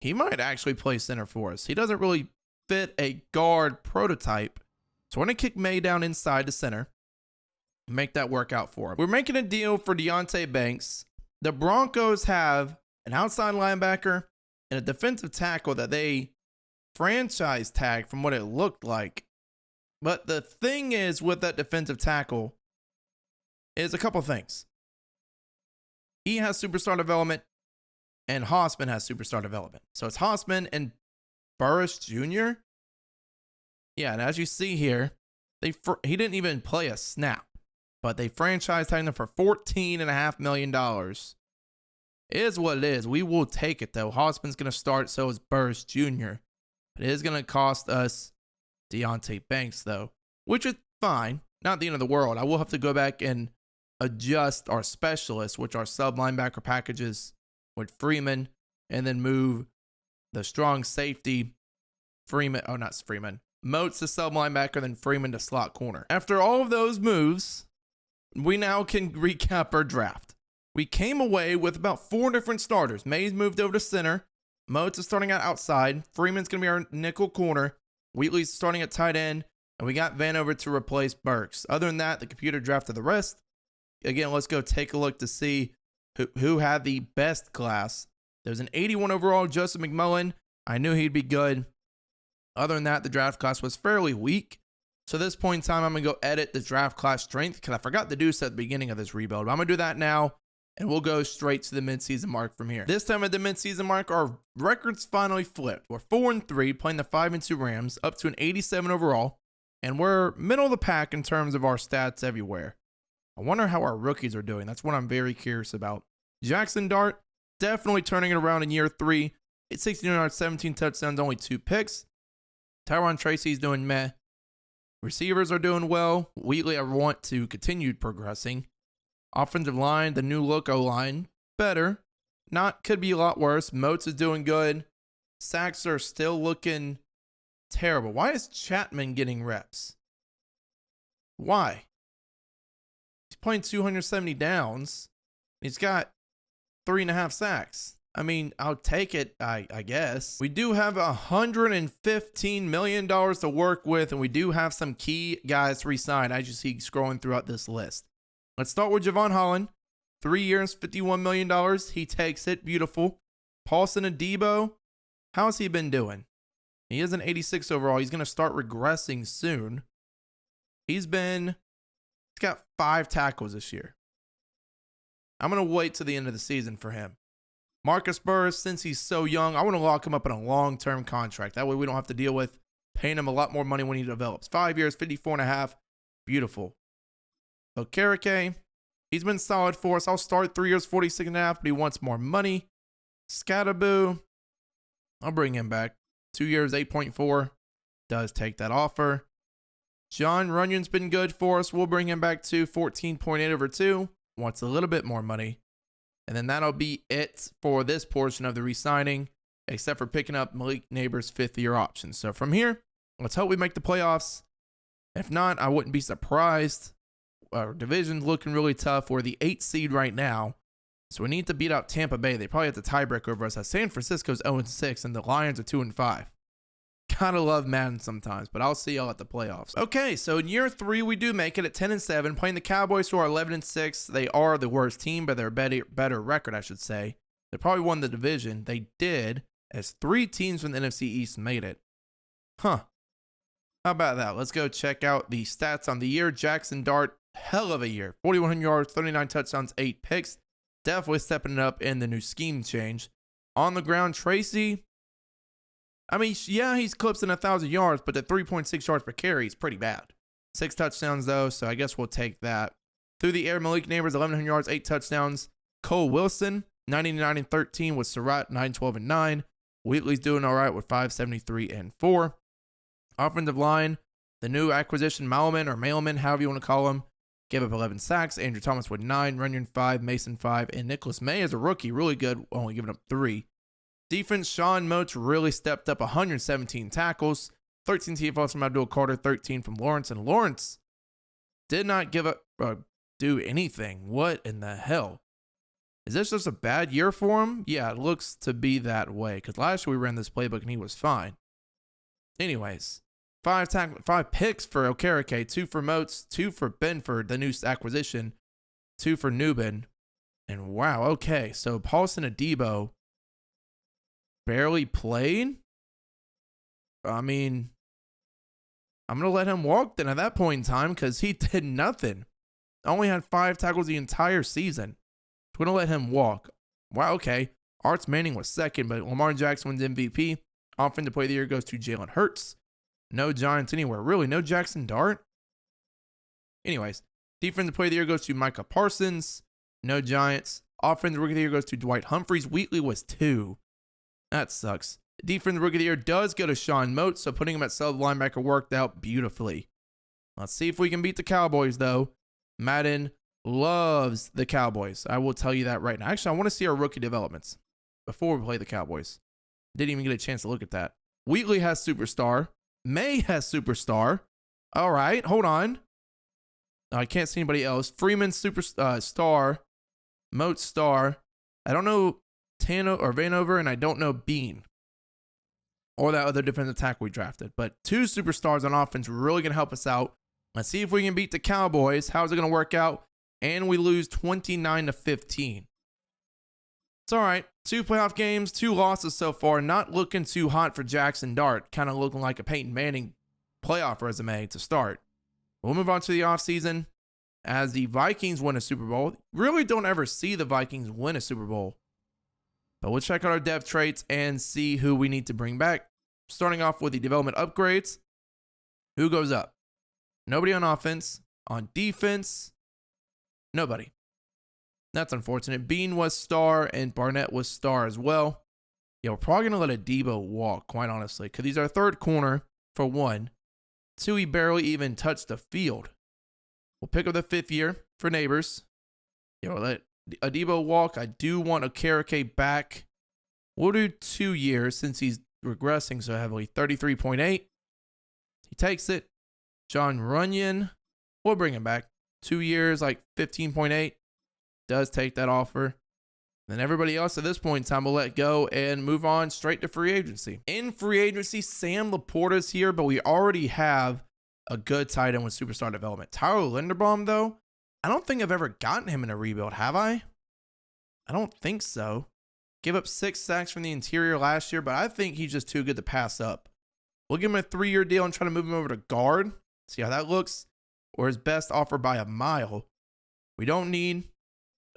He might actually play center for us. He doesn't really fit a guard prototype. So we're going to kick May down inside to center and make that work out for him. We're making a deal for Deonte Banks. The Broncos have an outside linebacker and a defensive tackle that they franchise tag from what it looked like. But the thing is with that defensive tackle is a couple things. He has superstar development and Hossman has superstar development. So it's Hossman and Burris Jr. Yeah, and as you see here, he didn't even play a snap, but they franchise tagged him for $14.5 million. It is what it is. We will take it, though. Hossman's going to start, so is Burris Jr. It is going to cost us Deonte Banks, though, which is fine. Not the end of the world. I will have to go back and adjust our specialists, which are sub-linebacker packages with Freeman, and then move the strong safety, Moats to sub-linebacker, then Freeman to slot corner. After all of those moves, we now can recap our draft. We came away with about 4 different starters. Mays moved over to center. Moats is starting out outside. Freeman's going to be our nickel corner. Wheatley's starting at tight end. And we got Vanover to replace Burks. Other than that, the computer drafted the rest. Again, let's go take a look to see who had the best class. There's an 81 overall, Joseph McMullen. I knew he'd be good. Other than that, the draft class was fairly weak. So at this point in time, I'm going to go edit the draft class strength because I forgot to do so at the beginning of this rebuild. But I'm going to do that now. And we'll go straight to the midseason mark from here. This time at the midseason mark, our records finally flipped. We're 4-3, playing the 5-2 Rams, up to an 87 overall. And we're middle of the pack in terms of our stats everywhere. I wonder how our rookies are doing. That's what I'm very curious about. Jaxson Dart, definitely turning it around in year 3. 16 yards, 17 touchdowns, only 2 picks. Tyron Tracy's doing meh. Receivers are doing well. Wheatley, I want to continue progressing. Offensive line, the new look O-line, better. Could be a lot worse. Moats is doing good. Sacks are still looking terrible. Why is Chapman getting reps? Why? He's playing 270 downs. He's got 3.5 sacks. I mean, I'll take it, I guess. We do have $115 million to work with, and we do have some key guys to re-sign, as you see scrolling throughout this list. Let's start with Javon Holland. 3 years, $51 million. He takes it. Beautiful. Paulson Adebo, how's he been doing? He is an 86 overall. He's going to start regressing soon. He's got 5 tackles this year. I'm going to wait to the end of the season for him. Marcus Burris, since he's so young, I want to lock him up in a long-term contract. That way we don't have to deal with paying him a lot more money when he develops. 5 years, 54.5. Beautiful. Okereke, he's been solid for us. I'll start 3 years, 46.5, but he wants more money. Scatterboo, I'll bring him back. 2 years, 8.4. Does take that offer. John Runyon's been good for us. We'll bring him back to 14.8 over 2. Wants a little bit more money. And then that'll be it for this portion of the re-signing, except for picking up Malik Neighbors' 5th-year option. So from here, let's hope we make the playoffs. If not, I wouldn't be surprised. Our division's looking really tough. We're the 8th seed right now. So we need to beat out Tampa Bay. They probably have the tiebreak over us. San Francisco's 0-6 and the Lions are 2-5. Kind of love Madden sometimes, but I'll see y'all at the playoffs. Okay, so in year 3, we do make it at 10-7, playing the Cowboys, who are 11-6. They are the worst team, but they're better record, I should say. They probably won the division. They did, as 3 teams from the NFC East made it. Huh. How about that? Let's go check out the stats on the year. Jaxson Dart, hell of a year. 4,100 yards, 39 touchdowns, 8 picks. Definitely stepping it up in the new scheme change. On the ground, Tracy, I mean, yeah, he's clipping 1,000 yards, but the 3.6 yards per carry is pretty bad. 6 touchdowns, though, so I guess we'll take that. Through the air, Malik Neighbors, 1,100 yards, 8 touchdowns. Cole Wilson, 99-13 with Surratt, 9-12-9. Wheatley's doing all right with 573-4. Offensive line, the new acquisition, Mailman, however you want to call him, gave up 11 sacks. Andrew Thomas with 9, Runyon 5, Mason 5, and Nicholas May as a rookie, really good, only giving up 3. Defense, Sean Moats really stepped up, 117 tackles, 13 TFLs from Abdul Carter, 13 from Lawrence, and Lawrence did not give up do anything. What in the hell? Is this just a bad year for him? Yeah, it looks to be that way, because last year we ran this playbook and he was fine. Anyways, 5 picks for Okereke, 2 for Moats, 2 for Benford, the new acquisition, 2 for Newbin, and wow, okay, so Paulson Adebo barely played. I mean, I'm going to let him walk then at that point in time because he did nothing. Only had 5 tackles the entire season. We're going to let him walk. Wow, okay. Arts Manning was second, but Lamar Jackson wins MVP. Offensive Player of the Year goes to Jalen Hurts. No Giants anywhere. Really, no Jaxson Dart? Anyways, Defensive Player of the Year goes to Micah Parsons. No Giants. Offensive Rookie of the Year goes to Dwight Humphries. Wheatley was 2. That sucks. Defensive Rookie of the Year does go to Sean Moats, so putting him at sub linebacker worked out beautifully. Let's see if we can beat the Cowboys, though. Madden loves the Cowboys. I will tell you that right now. Actually, I want to see our rookie developments before we play the Cowboys. Didn't even get a chance to look at that. Wheatley has superstar. May has superstar. All right, hold on. I can't see anybody else. Freeman star. Moat star. I don't know Tano or Vanover, and I don't know Bean or that other defensive tackle we drafted. But 2 superstars on offense really going to help us out. Let's see if we can beat the Cowboys. How's it going to work out? And we lose 29-15. It's all right. 2 playoff games, 2 losses so far. Not looking too hot for Jaxson Dart. Kind of looking like a Peyton Manning playoff resume to start. We'll move on to the offseason. As the Vikings win a Super Bowl. Really don't ever see the Vikings win a Super Bowl. But we'll check out our depth traits and see who we need to bring back. Starting off with the development upgrades. Who goes up? Nobody on offense. On defense, nobody. That's unfortunate. Bean was star and Barnett was star as well. Yeah, we're probably going to let Adebo walk, quite honestly, because he's our 3rd corner, for 1. 2, he barely even touched the field. We'll pick up the 5th year for Neighbors. Yeah, we'll let Adebo walk. I do want Okereke back. We'll do 2 years since he's regressing so heavily. 33.8. He takes it. John Runyon. We'll bring him back. 2 years, like 15.8. Does take that offer. Then everybody else at this point in time will let go and move on straight to free agency. In free agency, Sam Laporta's here, but we already have a good tight end with superstar development. Tyler Linderbaum, though, I don't think I've ever gotten him in a rebuild, have I? I don't think so. Gave up 6 sacks from the interior last year, but I think he's just too good to pass up. We'll give him a 3-year deal and try to move him over to guard. See how that looks. Or his best offer by a mile. We don't need.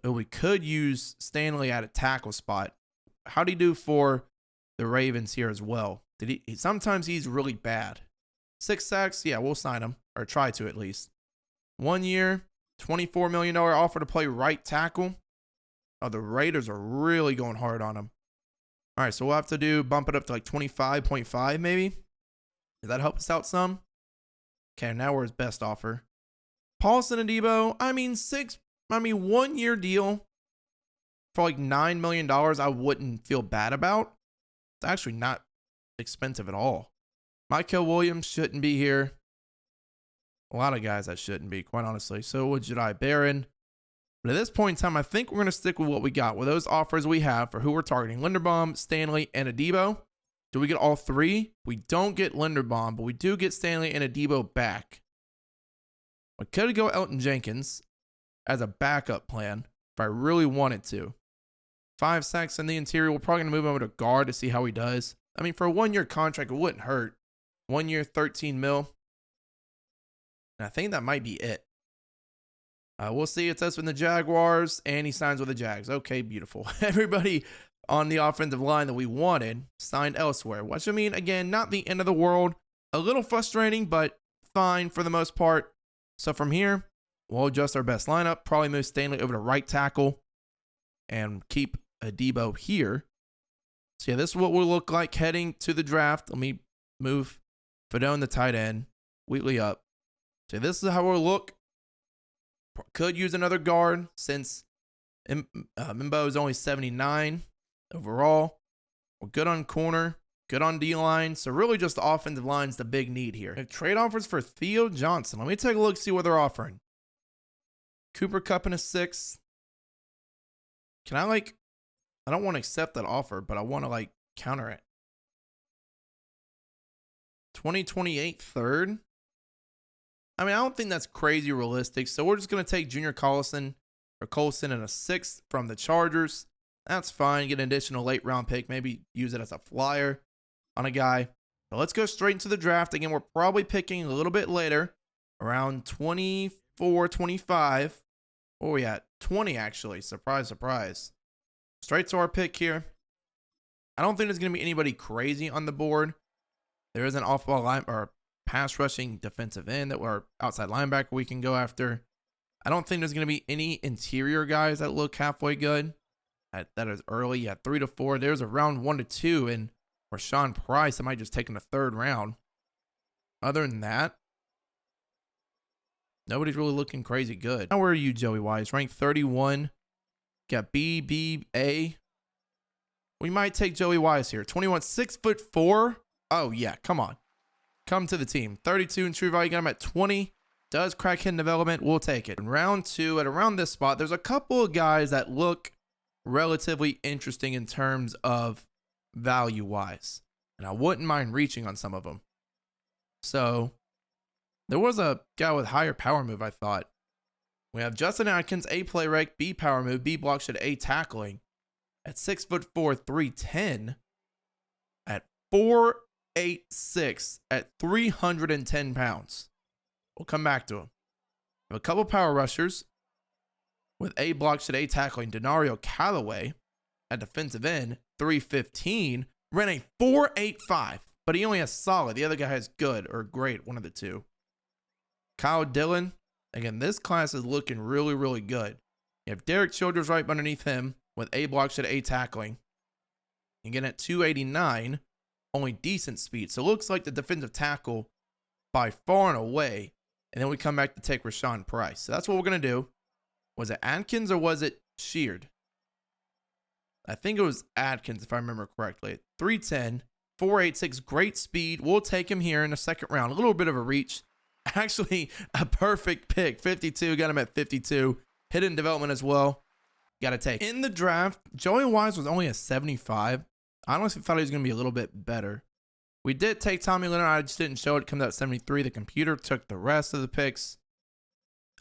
We could use Stanley at a tackle spot. How'd he do for the Ravens here as well? Sometimes he's really bad. 6 sacks, yeah, we'll sign him. Or try to at least. 1 year, $24 million offer to play right tackle. Oh, the Raiders are really going hard on him. All right, so we'll have to bump it up to like 25.5 maybe. Does that help us out some? Okay, now we're his best offer. Paulson and Debo, I mean, 1 year deal for like $9 million, I wouldn't feel bad about. It's actually not expensive at all. Michael Williams shouldn't be here. A lot of guys that shouldn't be, quite honestly. So would Jedi Barron. But at this point in time, I think we're going to stick with what we got. With those offers we have for who we're targeting. Linderbaum, Stanley, and Adebo. Do we get all 3? We don't get Linderbaum, but we do get Stanley and Adebo back. We could go Elton Jenkins as a backup plan if I really wanted to. 5 sacks in the interior. We're probably going to move him over to guard to see how he does. I mean, for a 1 year contract, it wouldn't hurt. 1 year, 13 mil. And I think that might be it. We'll see. It's us with the Jaguars, and he signs with the Jags. Okay, beautiful. Everybody on the offensive line that we wanted signed elsewhere. Which, I mean, again, not the end of the world. A little frustrating, but fine for the most part. So from here, we'll adjust our best lineup. Probably move Stanley over to right tackle and keep Adebo here. So yeah, this is what we'll look like heading to the draft. Let me move Fedone, the tight end, Wheatley up. So this is how we'll look. Could use another guard since Mimbo is only 79 overall. We're good on corner, good on D-line. So really just the offensive line's the big need here. Trade offers for Theo Johnson. Let me take a look, see what they're offering. Cooper Kupp in a 6. Can I don't want to accept that offer, but I want to counter it. 2028 3rd. I mean, I don't think that's crazy realistic. So we're just going to take Junior Colson in a 6th from the Chargers. That's fine. Get an additional late round pick. Maybe use it as a flyer on a guy. But let's go straight into the draft. Again, we're probably picking a little bit later. Around 24, 25. Oh, yeah. 20, actually. Surprise, surprise. Straight to our pick here. I don't think there's going to be anybody crazy on the board. There is an off-ball line or pass rushing defensive end or outside linebacker we can go after. I don't think there's going to be any interior guys that look halfway good. That is early. Yeah, 3 to 4. There's a round 1 to 2. And Rashawn Price, I might just take in the 3rd round. Other than that, nobody's really looking crazy good. Now, where are you, Joey Wise? Ranked 31. Got BBA. We might take Joey Wise here. 21, 6'4". Oh, yeah, come on. Come to the team. 32 in true value. Got him at 20. Does crack hidden development. We'll take it. In round 2, at around this spot, there's a couple of guys that look relatively interesting in terms of value-wise. And I wouldn't mind reaching on some of them. So, there was a guy with higher power move, I thought. We have Justin Atkins, A play rec, B power move, B block shed, A tackling. At 6'4", 310. At 4'8", at 310 pounds. We'll come back to him. We have a couple power rushers with A block shed, A tackling. Denario Callaway at defensive end, 315. Ran a 4.85, but he only has solid. The other guy has good or great, one of the two. Kyle Dillon. Again, this class is looking really, really good. You have Derek Childress right underneath him with A block shed, A tackling. Again, at 289, only decent speed. So it looks like the defensive tackle by far and away. And then we come back to take Rashawn Price. So that's what we're going to do. Was it Atkins or was it Sheard? I think it was Atkins, if I remember correctly. 310, 486, great speed. We'll take him here in the 2nd round. A little bit of a reach. Actually, a perfect pick. 52, got him at 52. Hidden development as well. Got to take. In the draft, Joey Wise was only a 75. I honestly thought he was going to be a little bit better. We did take Tommy Leonard. I just didn't show it. It comes out at 73. The computer took the rest of the picks.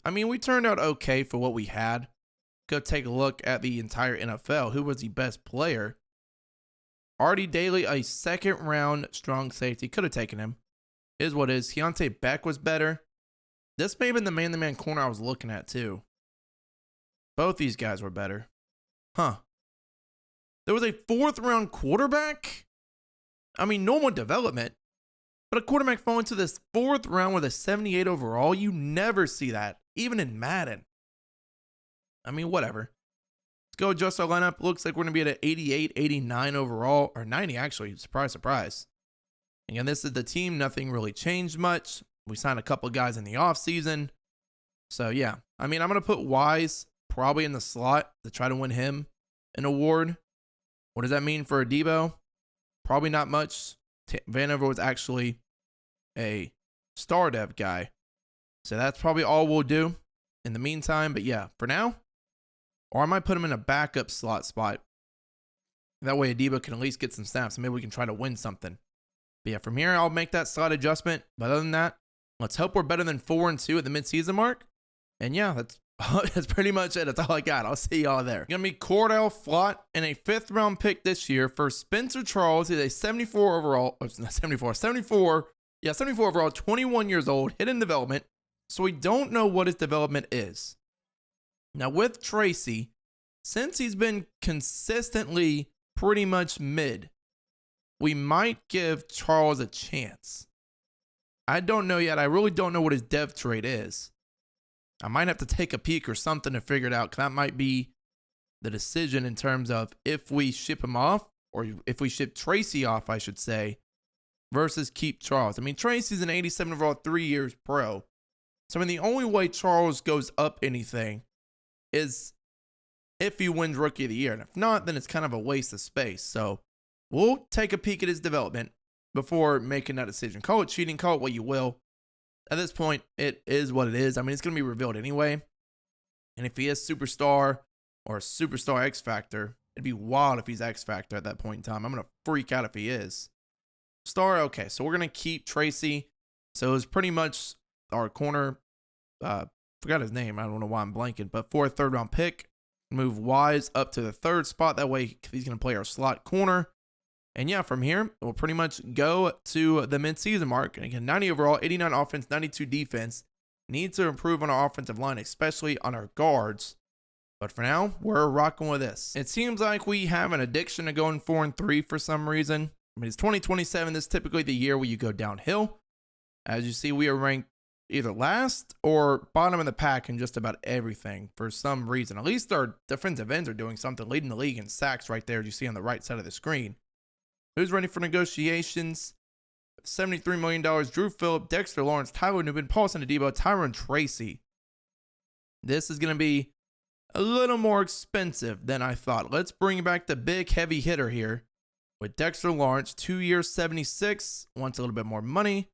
I mean, we turned out okay for what we had. go take a look at the entire NFL. Who was the best player? Artie Daly, a second-round strong safety. Could have taken him. Is what is. Keontae Beck was better. This may have been the man-to-man corner I was looking at, too. Both these guys were better. Huh. There was a fourth-round quarterback? I mean, normal development. But a quarterback falling to this fourth round with a 78 overall, you never see that, even in Madden. I mean, whatever. Let's go adjust our lineup. Looks like we're going to be at an 88, 89 overall, or 90 actually. Surprise, surprise. Again, this is the team. Nothing really changed much. We signed a couple of guys in the offseason. So, yeah. I mean, I'm going to put Wise probably in the slot to try to win him an award. What does that mean for a Debo? Probably not much. Vanover was actually a star dev guy. So that's probably all we'll do in the meantime. But yeah, for now, or I might put him in a backup slot spot. That way Adebo can at least get some snaps and maybe we can try to win something. But yeah, from here, I'll make that slot adjustment. But other than that, let's hope we're better than 4-2 at the midseason mark. And yeah, that's pretty much it. That's all I got. I'll see y'all there. Gonna be Cordell Flott and a 5th round pick this year for Spencer Charles. He's a 74 overall, not 74 overall, 21 years old, hidden development. So we don't know what his development is. Now with Tracy, since he's been consistently pretty much mid, we might give Charles a chance. I don't know yet. I really don't know what his dev trait is. I might have to take a peek or something to figure it out, because that might be the decision in terms of if we ship him off, or if we ship Tracy off, I should say, versus keep Charles. I mean, Tracy's an 87 overall, 3 years pro. So, I mean, the only way Charles goes up anything is if he wins Rookie of the Year. And if not, then it's kind of a waste of space. So, we'll take a peek at his development before making that decision. Call it cheating, call it what you will. At this point, it is what it is. I mean, it's going to be revealed anyway. And if he is superstar or superstar X Factor, it'd be wild if he's X Factor at that point in time. I'm going to freak out if he is. Star, okay. So we're going to keep Tracy. So it was pretty much our corner. Forgot his name. I don't know why I'm blanking. But for a 3rd round pick, move Wise up to the 3rd spot. That way he's going to play our slot corner. And yeah, from here, we'll pretty much go to the midseason mark. And again, 90 overall, 89 offense, 92 defense. Need to improve on our offensive line, especially on our guards. But for now, we're rocking with this. It seems like we have an addiction to going 4-3 for some reason. I mean, it's 2027. This is typically the year where you go downhill. As you see, we are ranked either last or bottom of the pack in just about everything for some reason. At least our defensive ends are doing something, leading the league in sacks right there, as you see on the right side of the screen. Who's ready for negotiations? $73 million. Drew Phillip, Dexter Lawrence, Tyler Newman, Paulson Adebo, Tyron Tracy. This is going to be a little more expensive than I thought. Let's bring back the big heavy hitter here with Dexter Lawrence. 2 years, 76. Wants a little bit more money.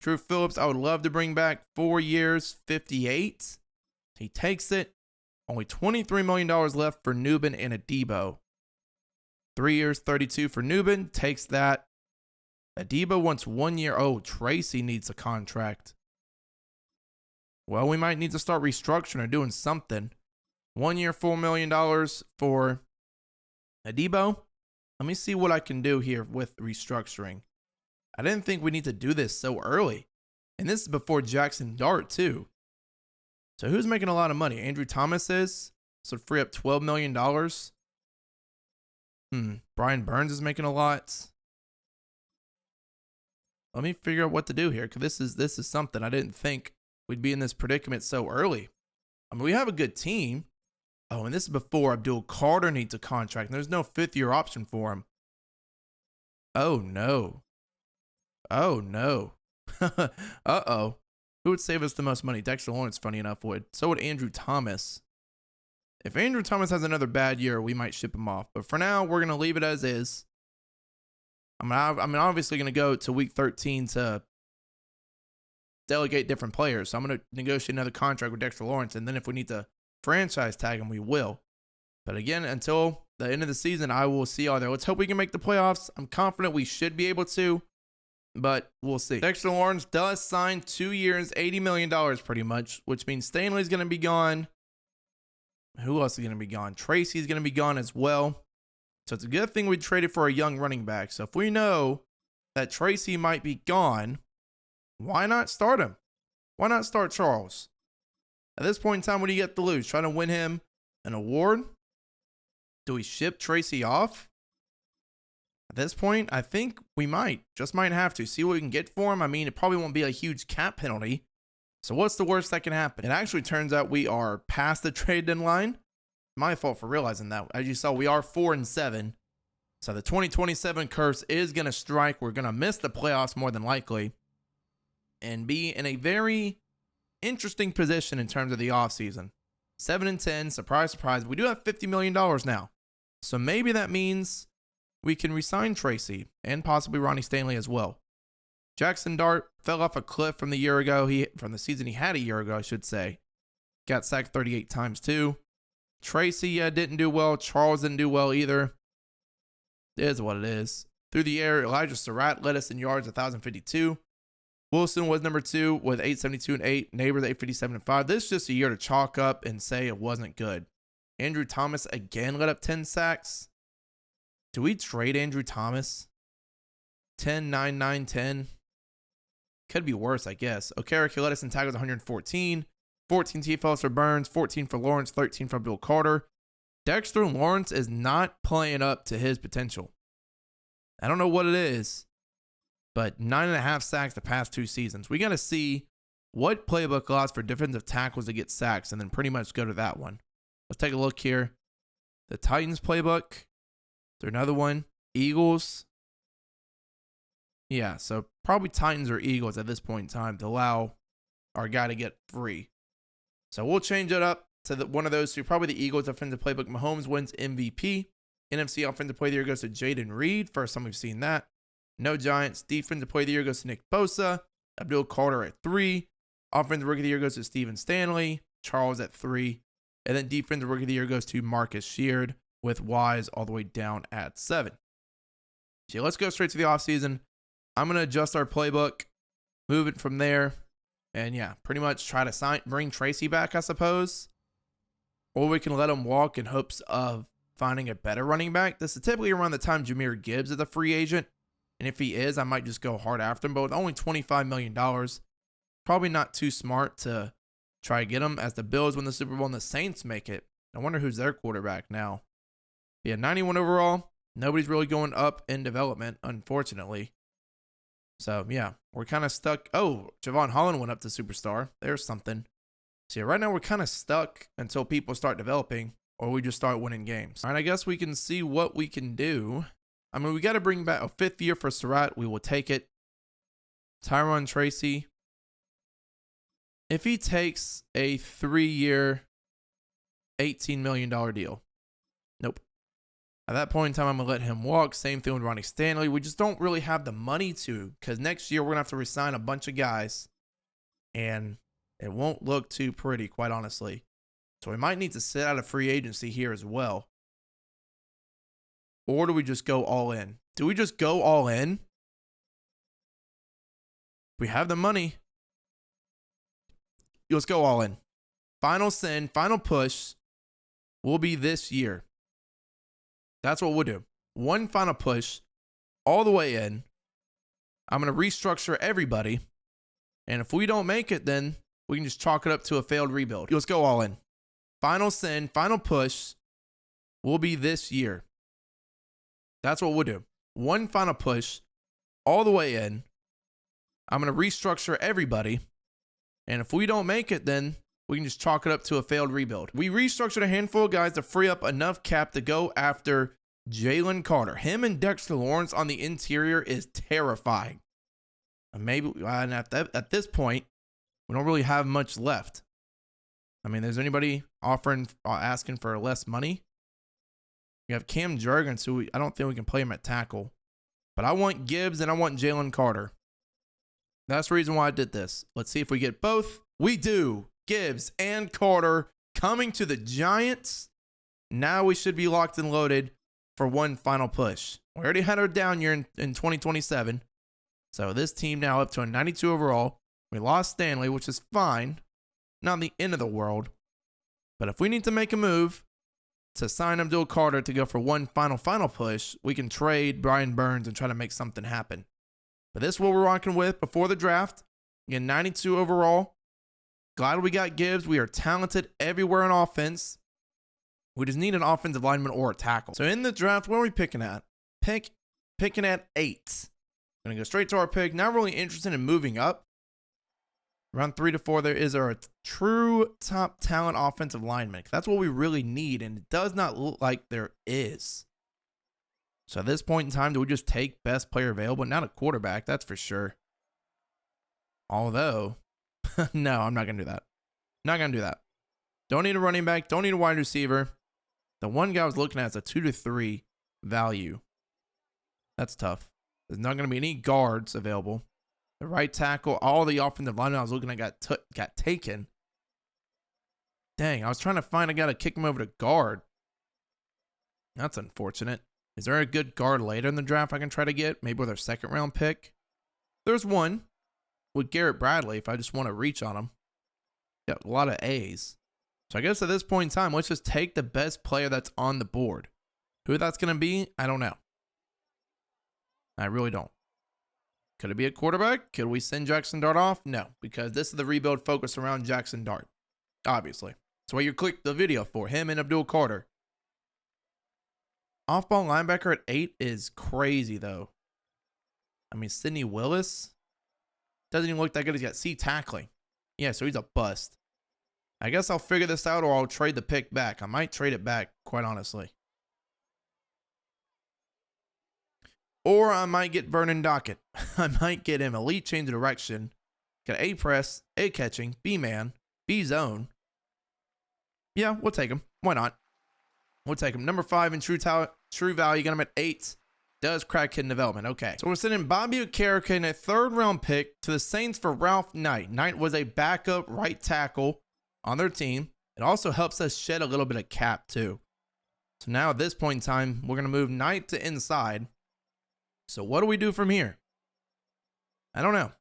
Drew Phillips, I would love to bring back. 4 years, 58. He takes it. Only $23 million left for Newman and Adebo. 3 years, 32 for Newman. Takes that. Adebo wants 1 year. Oh, Tracy needs a contract. Well, we might need to start restructuring or doing something. 1 year, $4 million for Adebo. Let me see what I can do here with restructuring. I didn't think we need to do this so early. And this is before Jaxson Dart, too. So who's making a lot of money? Andrew Thomas is. So free up $12 million. Brian Burns is making a lot. Let me figure out what to do here, because this is something I didn't think we'd be in this predicament so early. I mean, we have a good team. Oh, and this is before Abdul Carter needs a contract. And there's no 5th year option for him. Oh, no. Oh, no. Uh-oh. Who would save us the most money? Dexter Lawrence, funny enough, would. So would Andrew Thomas. If Andrew Thomas has another bad year, we might ship him off. But for now, we're going to leave it as is. I'm obviously going to go to week 13 to delegate different players. So I'm going to negotiate another contract with Dexter Lawrence. And then if we need to franchise tag him, we will. But again, until the end of the season, I will see y'all there. Let's hope we can make the playoffs. I'm confident we should be able to, but we'll see. Dexter Lawrence does sign 2 years, $80 million pretty much, which means Stanley's going to be gone. Who else is going to be gone? Tracy's going to be gone as well. So it's a good thing we traded for a young running back. So if we know that Tracy might be gone, why not start him? Why not start Charles? At this point in time, what do you get to lose? Trying to win him an award? Do we ship Tracy off? At this point, I think we just might have to. See what we can get for him. I mean, it probably won't be a huge cap penalty. So what's the worst that can happen? It actually turns out we are past the trade deadline. My fault for realizing that. As you saw, we are 4-7. So the 2027 curse is going to strike. We're going to miss the playoffs more than likely and be in a very interesting position in terms of the offseason. 7-10, surprise, surprise. We do have $50 million now. So maybe that means we can resign Tracy and possibly Ronnie Stanley as well. Jaxson Dart fell off a cliff from the season he had a year ago, I should say. Got sacked 38 times too. Tracy didn't do well. Charles didn't do well either. It is what it is. Through the air, Elijah Surratt led us in yards, 1,052. Wilson was number 2 with 872 and 8. Neighbors 857 and 5. This is just a year to chalk up and say it wasn't good. Andrew Thomas again led up 10 sacks. Do we trade Andrew Thomas? 10, 9, 9, 10. Could be worse, I guess. Okereke led us in tackles, 114. 14 TFLs for Burns, 14 for Lawrence, 13 for Abdul Carter. Dexter Lawrence is not playing up to his potential. I don't know what it is, but 9.5 sacks the past 2 seasons. We got to see what playbook allows for defensive tackles to get sacks and then pretty much go to that one. Let's take a look here. The Titans playbook. Is there another one? Eagles. Yeah, so probably Titans or Eagles at this point in time to allow our guy to get free. So we'll change it up to one of those two. Probably the Eagles offensive playbook. Mahomes wins MVP. NFC offensive play of the year goes to Jaden Reed. First time we've seen that. No Giants. Defensive play of the year goes to Nick Bosa. Abdul Carter at 3. Offensive rookie of the year goes to Steven Stanley. Charles at 3. And then defensive rookie of the year goes to Marcus Sheard with Wise all the way down at 7. So let's go straight to the offseason. I'm going to adjust our playbook, move it from there, and yeah, pretty much try to bring Tracy back, I suppose. Or we can let him walk in hopes of finding a better running back. This is typically around the time Jahmyr Gibbs is a free agent. And if he is, I might just go hard after him. But with only $25 million, probably not too smart to try to get him as the Bills win the Super Bowl and the Saints make it. I wonder who's their quarterback now. Yeah, 91 overall. Nobody's really going up in development, unfortunately. So, yeah, we're kind of stuck. Oh, Javon Holland went up to superstar. There's something. So, yeah, right now we're kind of stuck until people start developing or we just start winning games. All right, I guess we can see what we can do. I mean, we got to bring back a 5th year for Surratt. We will take it. Tyron Tracy. If he takes a 3-year, $18 million deal. Nope. At that point in time, I'm going to let him walk. Same thing with Ronnie Stanley. We just don't really have the money to, because next year we're going to have to resign a bunch of guys, and it won't look too pretty, quite honestly. So we might need to sit out of free agency here as well. Or do we just go all in? Do we just go all in? We have the money. Let's go all in. Final send, final push will be this year. That's what we'll do. One final push all the way in. I'm going to restructure everybody. And if we don't make it, then we can just chalk it up to a failed rebuild. Let's go all in. Final send, final push will be this year. That's what we'll do. One final push all the way in. I'm going to restructure everybody. And if we don't make it, then we can just chalk it up to a failed rebuild. We restructured a handful of guys to free up enough cap to go after Jalen Carter. Him and Dexter Lawrence on the interior is terrifying. Maybe at this point, we don't really have much left. I mean, there's anybody asking for less money? You have Cam Jurgens, who I don't think we can play him at tackle. But I want Gibbs and I want Jalen Carter. That's the reason why I did this. Let's see if we get both. We do. Gibbs and Carter coming to the Giants. Now we should be locked and loaded for one final push. We already had our down year in 2027. So this team now up to a 92 overall. We lost Stanley, which is fine. Not the end of the world. But if we need to make a move to sign Abdul Carter to go for one final push, we can trade Brian Burns and try to make something happen. But this is what we're rocking with before the draft. Again, 92 overall. Glad we got Gibbs. We are talented everywhere on offense. We just need an offensive lineman or a tackle. So in the draft, what are we picking at? Picking at 8. Gonna go straight to our pick. Not really interested in moving up. Round 3 to 4, there is our true top talent offensive lineman. That's what we really need, and it does not look like there is. So at this point in time, do we just take best player available? Not a quarterback, that's for sure. Although, no, I'm not going to do that. Not going to do that. Don't need a running back. Don't need a wide receiver. The one guy I was looking at is a 2 to 3 value. That's tough. There's not going to be any guards available. The right tackle, all the offensive linemen I was looking at got taken. Dang, I was trying to find a guy to kick him over to guard. That's unfortunate. Is there a good guard later in the draft I can try to get? Maybe with our second round pick? There's one with Garrett Bradley if I just want to reach on him. Got a lot of A's. So I guess at this point in time, let's just take the best player that's on the board. Who that's going to be, I don't know. I really don't. Could it be a quarterback? Could we send Jaxson Dart off? No, because this is the rebuild focused around Jaxson Dart. Obviously. That's what you clicked the video for, him and Abdul Carter. Off-ball linebacker at 8 is crazy, though. I mean, Sidney Willis doesn't even look that good. He's got C tackling. Yeah, so he's a bust. I guess I'll figure this out or I'll trade the pick back. I might trade it back, quite honestly. Or I might get Vernon Dockett. I might get him elite change of direction. Got A press, A catching, B man, B zone. Yeah, we'll take him. Why not? We'll take him. Number 5 in true value. Got him at 8. Does crack hidden development. Okay. So we're sending Bobby Okereke in a 3rd round pick to the Saints for Ralph Knight. Knight was a backup right tackle on their team. It also helps us shed a little bit of cap too. So now at this point in time, we're going to move Knight to inside. So what do we do from here? I don't know.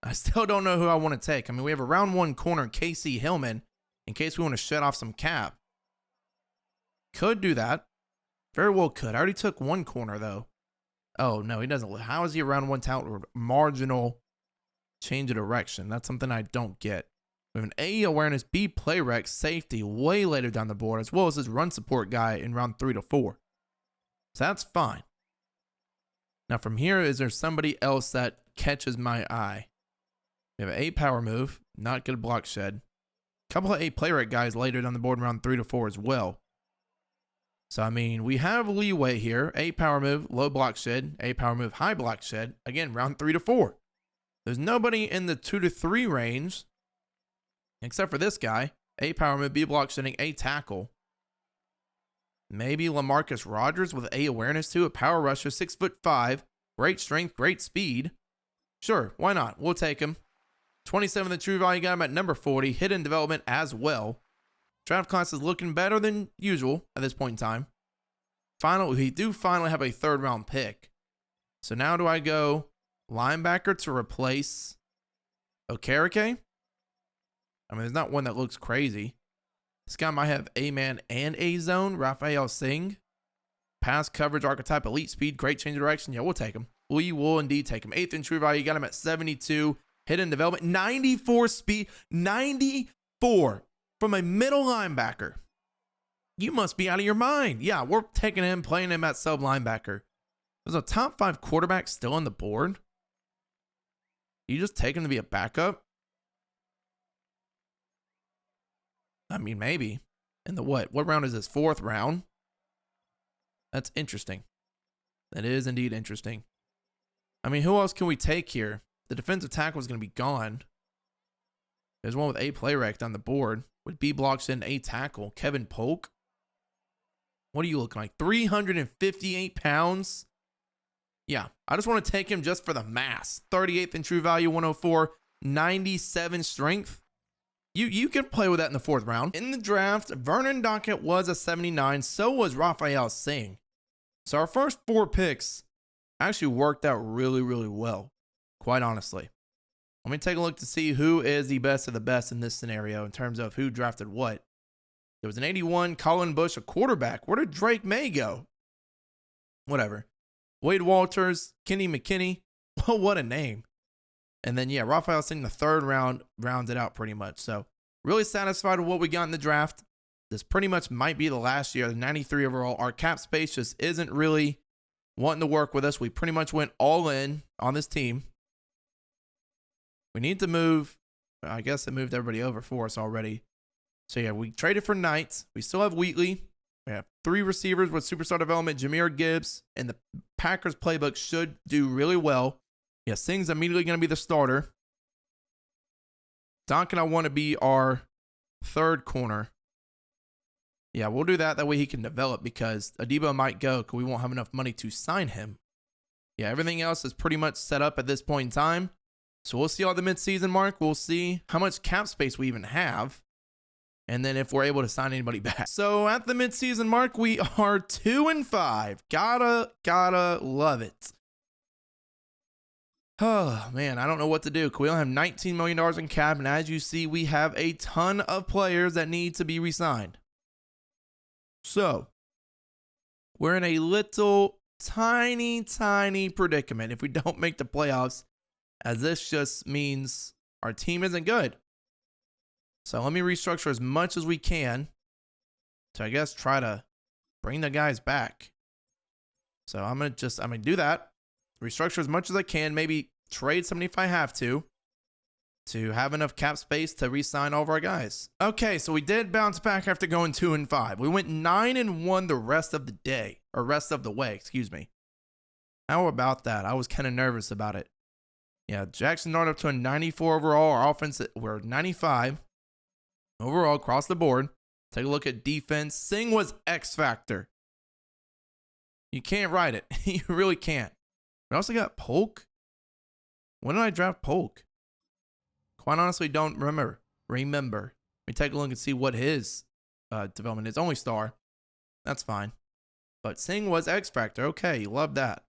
I still don't know who I want to take. I mean, we have a round 1 corner, Casey Hillman, in case we want to shed off some cap. Could do that. Very well could. I already took 1 corner, though. Oh, no, he doesn't. How is he a round 1 talent with marginal change of direction? That's something I don't get. We have an A awareness, B play rec, safety way later down the board, as well as his run support guy in round 3 to 4. So that's fine. Now from here, is there somebody else that catches my eye? We have an A power move, not good block shed. A couple of A play rate guys later down the board around 3 to 4 as well. So I mean, we have leeway here. A power move, low block shed. A power move, high block shed. Again, round 3 to 4. There's nobody in the 2 to 3 range, except for this guy. A power move, B block shedding, A tackle. Maybe LaMarcus Rogers with A awareness too, a power rusher, 6'5", great strength, great speed. Sure, why not? We'll take him. 27 the true value, got him at number 40, hidden development as well. Draft class is looking better than usual at this point in time. We do finally have a 3rd round pick. So now do I go linebacker to replace Okereke? I mean, there's not one that looks crazy. This guy might have A-man and A-zone. Raphael Singh. Pass coverage, archetype, elite speed, great change of direction. Yeah, we'll take him. We will indeed take him. 8th in true value. You got him at 72. Hidden development. 94 speed. 94 from a middle linebacker. You must be out of your mind. Yeah, we're taking him, playing him at sub linebacker. There's a top 5 quarterback still on the board. You just take him to be a backup? I mean, maybe. In the what? What round is this? 4th round? That's interesting. That is indeed interesting. I mean, who else can we take here? The defensive tackle is going to be gone. There's one with A play rec on the board. With B blocks in A tackle. Kevin Polk. What are you looking like? 358 pounds? Yeah, I just want to take him just for the mass. 38th in true value, 104. 97 strength. You can play with that in the 4th round. In the draft, Vernon Dockett was a 79. So was Raphael Singh. So our first 4 picks actually worked out really, really well. Quite honestly. Let me take a look to see who is the best of the best in this scenario in terms of who drafted what. There was an 81, Colin Bush, a quarterback. Where did Drake May go? Whatever. Wade Walters, Kenny McKinney. Well, what a name. And then, yeah, Raphael Singh, the third round, rounded out pretty much. So, really satisfied with what we got in the draft. This pretty much might be the last year, the 93 overall. Our cap space just isn't really wanting to work with us. We pretty much went all in on this team. We need to move. I guess it moved everybody over for us already. So, yeah, we traded for Knights. We still have Wheatley. We have 3 receivers with superstar development, Jahmyr Gibbs, and the Packers playbook should do really well. Yeah, Singh's immediately going to be the starter. Duncan, I want to be our third corner. Yeah, we'll do that. That way he can develop because Adebo might go because we won't have enough money to sign him. Yeah, everything else is pretty much set up at this point in time. So we'll see all the midseason mark. We'll see how much cap space we even have. And then if we're able to sign anybody back. So at the midseason mark, we are 2-5. Gotta love it. Oh, man, I don't know what to do. We only have $19 million in cap. And as you see, we have a ton of players that need to be re-signed. So we're in a little tiny predicament if we don't make the playoffs, as this just means our team isn't good. So let me restructure as much as we can to, I guess, try to bring the guys back. So I'm going to do that. Restructure as much as I can. Maybe trade somebody if I have to have enough cap space to re-sign all of our guys. Okay, so we did bounce back after going 2-5. We went 9-1 the rest of the day, or rest of the way, excuse me. How about that? I was kind of nervous about it. Yeah, Jaxson Dart up to a 94 overall. Our offense, we're 95. Overall, across the board. Take a look at defense. Singh was X Factor. You can't write it. You really can't. We also got Polk. When did I draft Polk? Quite honestly, don't remember. Let me take a look and see what his development is. Only star. That's fine. But Singh was X Factor. Okay, love that.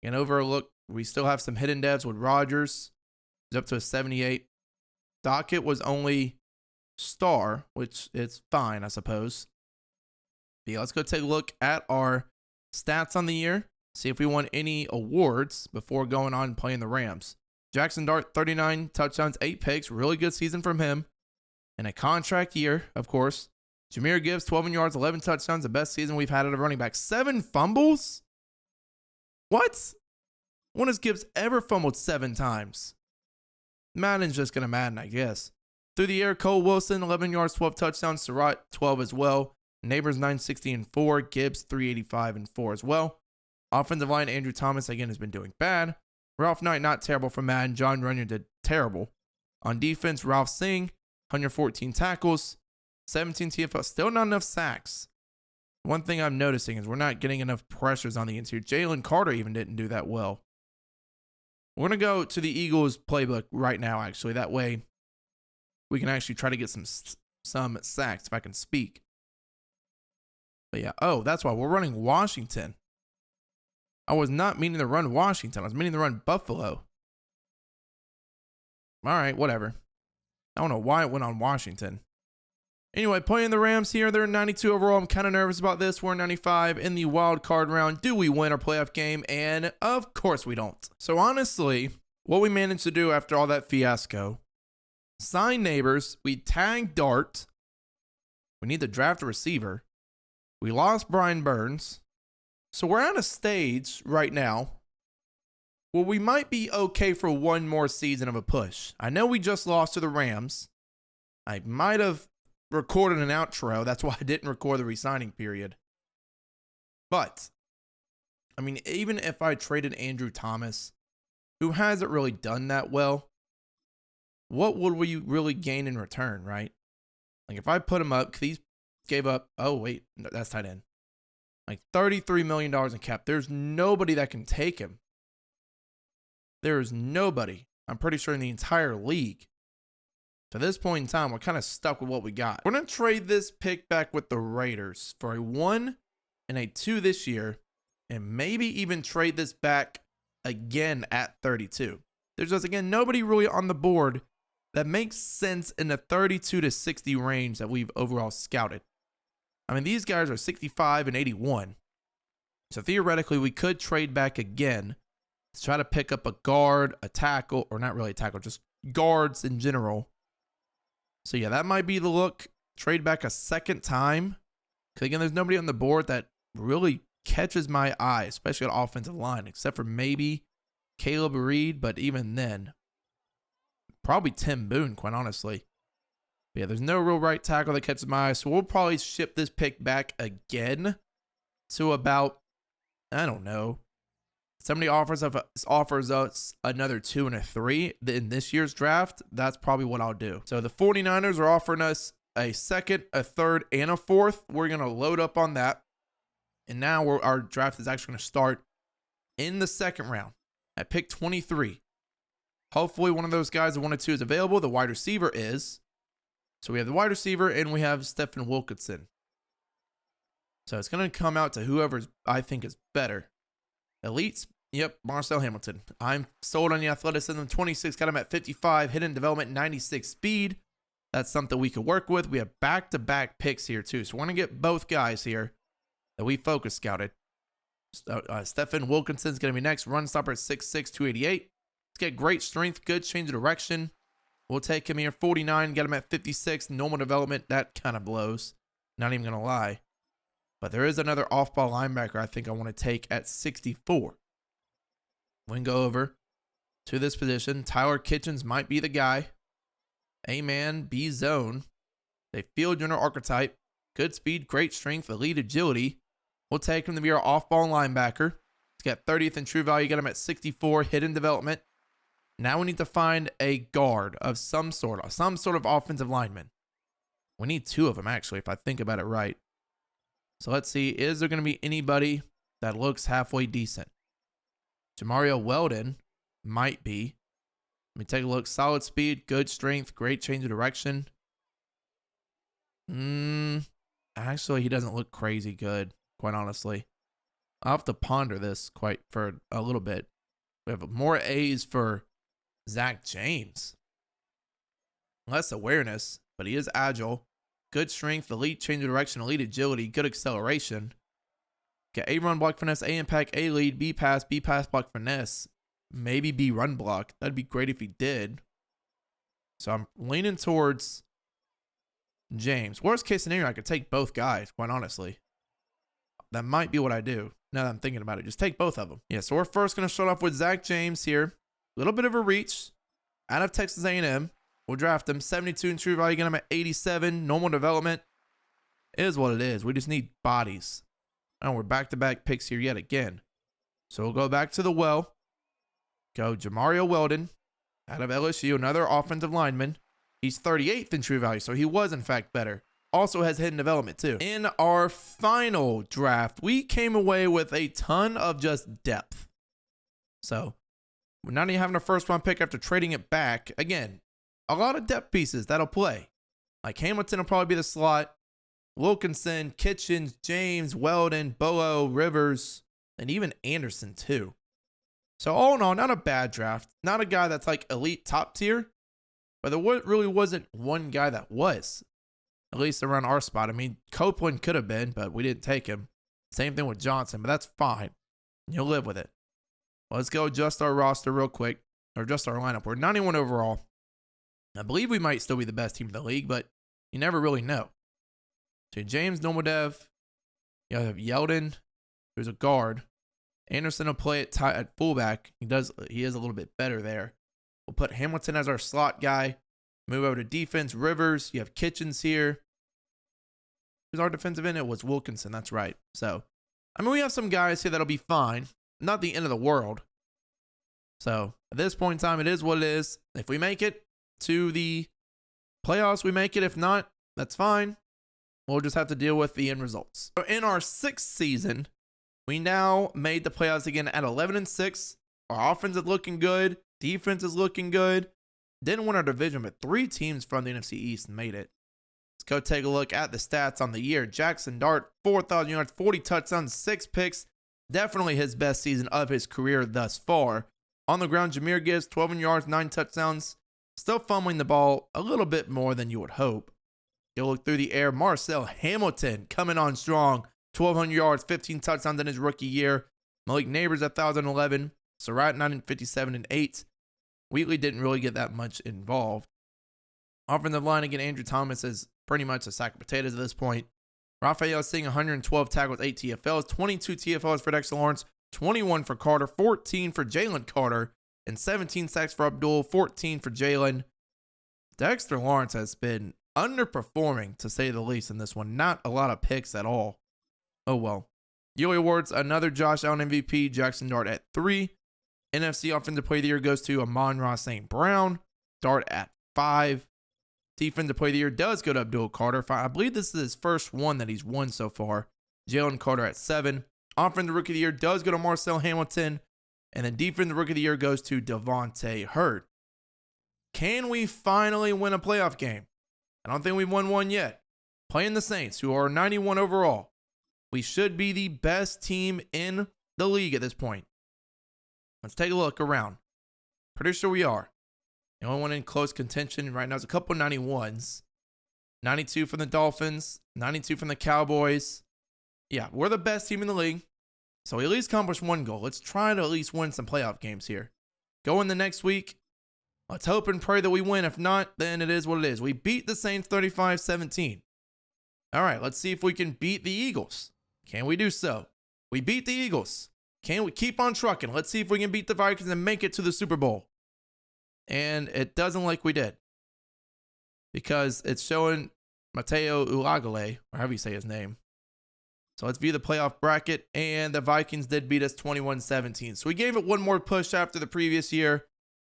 And overlook, we still have some hidden devs with Rogers. He's up to a 78. Dockett was only star, which is fine, I suppose. But yeah, let's go take a look at our stats on the year. See if we won any awards before going on and playing the Rams. Jaxson Dart, 39 touchdowns, 8 picks. Really good season from him. And a contract year, of course. Jahmyr Gibbs, 12 yards, 11 touchdowns. The best season we've had at a running back. 7 fumbles? What? When has Gibbs ever fumbled 7 times? Madden's just going to Madden, I guess. Through the air, Cole Wilson, 11 yards, 12 touchdowns. Surratt, 12 as well. Neighbors, 960 and 4. Gibbs, 385 and 4 as well. Offensive line, Andrew Thomas, again, has been doing bad. Ralph Knight, not terrible for Madden. John Runyon did terrible. On defense, Ralph Singh, 114 tackles, 17 TFL. Still not enough sacks. One thing I'm noticing is we're not getting enough pressures on the interior. Jalen Carter even didn't do that well. We're going to go to the Eagles playbook right now, actually. That way, we can actually try to get some sacks, if I can speak. But yeah, oh, that's why we're running Washington. I was not meaning to run Washington. I was meaning to run Buffalo. All right, whatever. I don't know why it went on Washington. Anyway, playing the Rams here. They're 92 overall. I'm kind of nervous about this. We're 95 in the wild card round. Do we win our playoff game? And of course we don't. So honestly, what we managed to do after all that fiasco, sign Neighbors. We tagged Dart. We need to draft a receiver. We lost Brian Burns. So we're at a stage right now where we might be okay for one more season of a push. I know we just lost to the Rams. I might have recorded an outro. That's why I didn't record the re-signing period. But, I mean, even if I traded Andrew Thomas, who hasn't really done that well, what would we really gain in return, right? Like if I put him up, because he gave up, oh wait, no, that's tight end. Like $33 million in cap. There's nobody that can take him. There's nobody, I'm pretty sure, in the entire league. To this point in time, we're kind of stuck with what we got. We're going to trade this pick back with the Raiders for a 1 and a 2 this year. And maybe even trade this back again at 32. There's just, again, nobody really on the board that makes sense in the 32 to 60 range that we've overall scouted. I mean, these guys are 65 and 81. So theoretically, we could trade back again to try to pick up a guard, a tackle, or not really a tackle, just guards in general. So yeah, that might be the look. Trade back a second time. Because again, there's nobody on the board that really catches my eye, especially on offensive line, except for maybe Caleb Reed, but even then, probably Tim Boone, quite honestly. But yeah, there's no real right tackle that catches my eye, so we'll probably ship this pick back again to about, I don't know, somebody offers us another 2 and a 3 in this year's draft. That's probably what I'll do. So the 49ers are offering us a second, a third, and a fourth. We're going to load up on that. And now our draft is actually going to start in the second round at pick 23. Hopefully one of those guys that 1 or 2 is available. The wide receiver is. So we have the wide receiver and we have Stephen Wilkinson. So it's going to come out to whoever I think is better. Elites, yep, Marcel Hamilton. I'm sold on the athleticism. 26, got him at 55. Hidden development, 96 speed. That's something we could work with. We have back-to-back picks here too. So we're going to get both guys here that we focus scouted. Stephen Wilkinson's going to be next. Run stopper at 6'6", 288. Let's get great strength, good change of direction. We'll take him here. 49, get him at 56. Normal development, that kind of blows. Not even going to lie. But there is another off-ball linebacker I think I want to take at 64. We can go over to this position. Tyler Kitchens might be the guy. A-man, B-zone. They field runner archetype. Good speed, great strength, elite agility. We'll take him to be our off-ball linebacker. He's got 30th in true value. Got him at 64. Hidden development. Now we need to find a guard of some sort of offensive lineman. We need 2 of them, actually, if I think about it right. So let's see. Is there going to be anybody that looks halfway decent? Jamario Weldon might be. Let me take a look. Solid speed, good strength, great change of direction. Actually, he doesn't look crazy good, quite honestly. I'll have to ponder this for a little bit. We have more A's for Zach James. Less awareness, but he is agile. Good strength, elite change of direction, elite agility, good acceleration. Got A run block finesse, A impact, A lead, B pass block finesse. Maybe B run block. That'd be great if he did. So I'm leaning towards James. Worst case scenario, I could take both guys, quite honestly. That might be what I do. Now that I'm thinking about it, just take both of them. Yeah, so we're first going to start off with Zach James here. A little bit of a reach. Out of Texas A&M. We'll draft him. 72 in true value. Get him at 87. Normal development. It is what it is. We just need bodies. And we're back-to-back picks here yet again. So we'll go back to the well. Go Jamario Weldon. Out of LSU. Another offensive lineman. He's 38th in true value. So he was, in fact, better. Also has hidden development, too. In our final draft, we came away with a ton of just depth. So we're not even having a first-round pick after trading it back. Again, a lot of depth pieces that'll play. Like Hamilton will probably be the slot. Wilkinson, Kitchens, James, Weldon, Bowo, Rivers, and even Anderson too. So all in all, not a bad draft. Not a guy that's like elite top tier. But there really wasn't one guy that was. At least around our spot. I mean, Copeland could have been, but we didn't take him. Same thing with Johnson, but that's fine. You'll live with it. Let's go adjust our roster real quick. Or adjust our lineup. We're 91 overall. I believe we might still be the best team in the league, but you never really know. So James, normal dev. You have Yeldon, who's a guard. Anderson will play at fullback. He is a little bit better there. We'll put Hamilton as our slot guy. Move over to defense. Rivers. You have Kitchens here. Who's our defensive end? It was Wilkinson. That's right. So, I mean, we have some guys here that'll be fine. Not the end of the world. So, at this point in time, it is what it is. If we make it to the playoffs, we make it. If not, that's fine. We'll just have to deal with the end results. So in our 6th season, we now made the playoffs again at 11-6. Our offense is looking good. Defense is looking good. Didn't win our division, but 3 teams from the NFC East made it. Let's go take a look at the stats on the year. Jaxson Dart, 4,000 yards, 40 touchdowns, 6 picks. Definitely his best season of his career thus far. On the ground, Jahmyr Gibbs, 12 yards, 9 touchdowns. Still fumbling the ball a little bit more than you would hope. He'll look through the air. Marcel Hamilton coming on strong. 1,200 yards, 15 touchdowns in his rookie year. Malik Neighbors at 1,011. Surratt 957 and 8. Wheatley didn't really get that much involved. Offensive line again, Andrew Thomas is pretty much a sack of potatoes at this point. Raphael Singh, 112 tackles, 8 TFLs, 22 TFLs for Dexter Lawrence, 21 for Carter, 14 for Jalen Carter, and 17 sacks for Abdul, 14 for Jalen. Dexter Lawrence has been underperforming, to say the least, in this one. Not a lot of picks at all. Oh well. Yearly awards, another Josh Allen MVP, Jaxson Dart at 3. NFC Offensive Player of the Year goes to Amon-Ra St. Brown, Dart at 5. Defensive Player of the Year does go to Abdul Carter. I believe this is his first one that he's won so far. Jalen Carter at 7. Offensive Rookie of the Year does go to Marcel Hamilton. And then Defensive Rookie of the Year goes to Devontae Hurd. Can we finally win a playoff game? I don't think we've won one yet. Playing the Saints, who are 91 overall. We should be the best team in the league at this point. Let's take a look around. Pretty sure we are. The only one in close contention right now is a couple 91s. 92 from the Dolphins. 92 from the Cowboys. Yeah, we're the best team in the league. So we at least accomplished one goal. Let's try to at least win some playoff games here. Go in the next week. Let's hope and pray that we win. If not, then it is what it is. We beat the Saints 35-17. All right, let's see if we can beat the Eagles. Can we do so? We beat the Eagles. Can we keep on trucking? Let's see if we can beat the Vikings and make it to the Super Bowl. And it doesn't look like we did. Because it's showing Mateo Ulagale, or however you say his name. So let's view the playoff bracket. And the Vikings did beat us 21-17. So we gave it one more push after the previous year.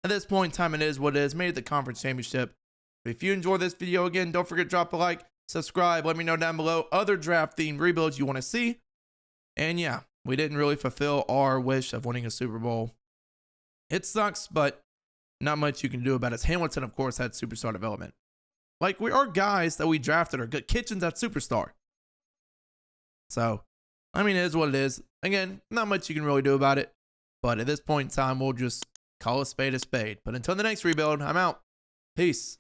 At this point in time, it is what it is. Made it the conference championship. If you enjoyed this video, again, don't forget to drop a like, subscribe. Let me know down below other draft-themed rebuilds you want to see. And yeah, we didn't really fulfill our wish of winning a Super Bowl. It sucks, but not much you can do about it. Hamilton, of course, had superstar development. Like, we are guys that we drafted are good. Kitchen's that superstar. So, I mean, it is what it is. Again, not much you can really do about it. But at this point in time, we'll just call a spade a spade. But until the next rebuild, I'm out. Peace.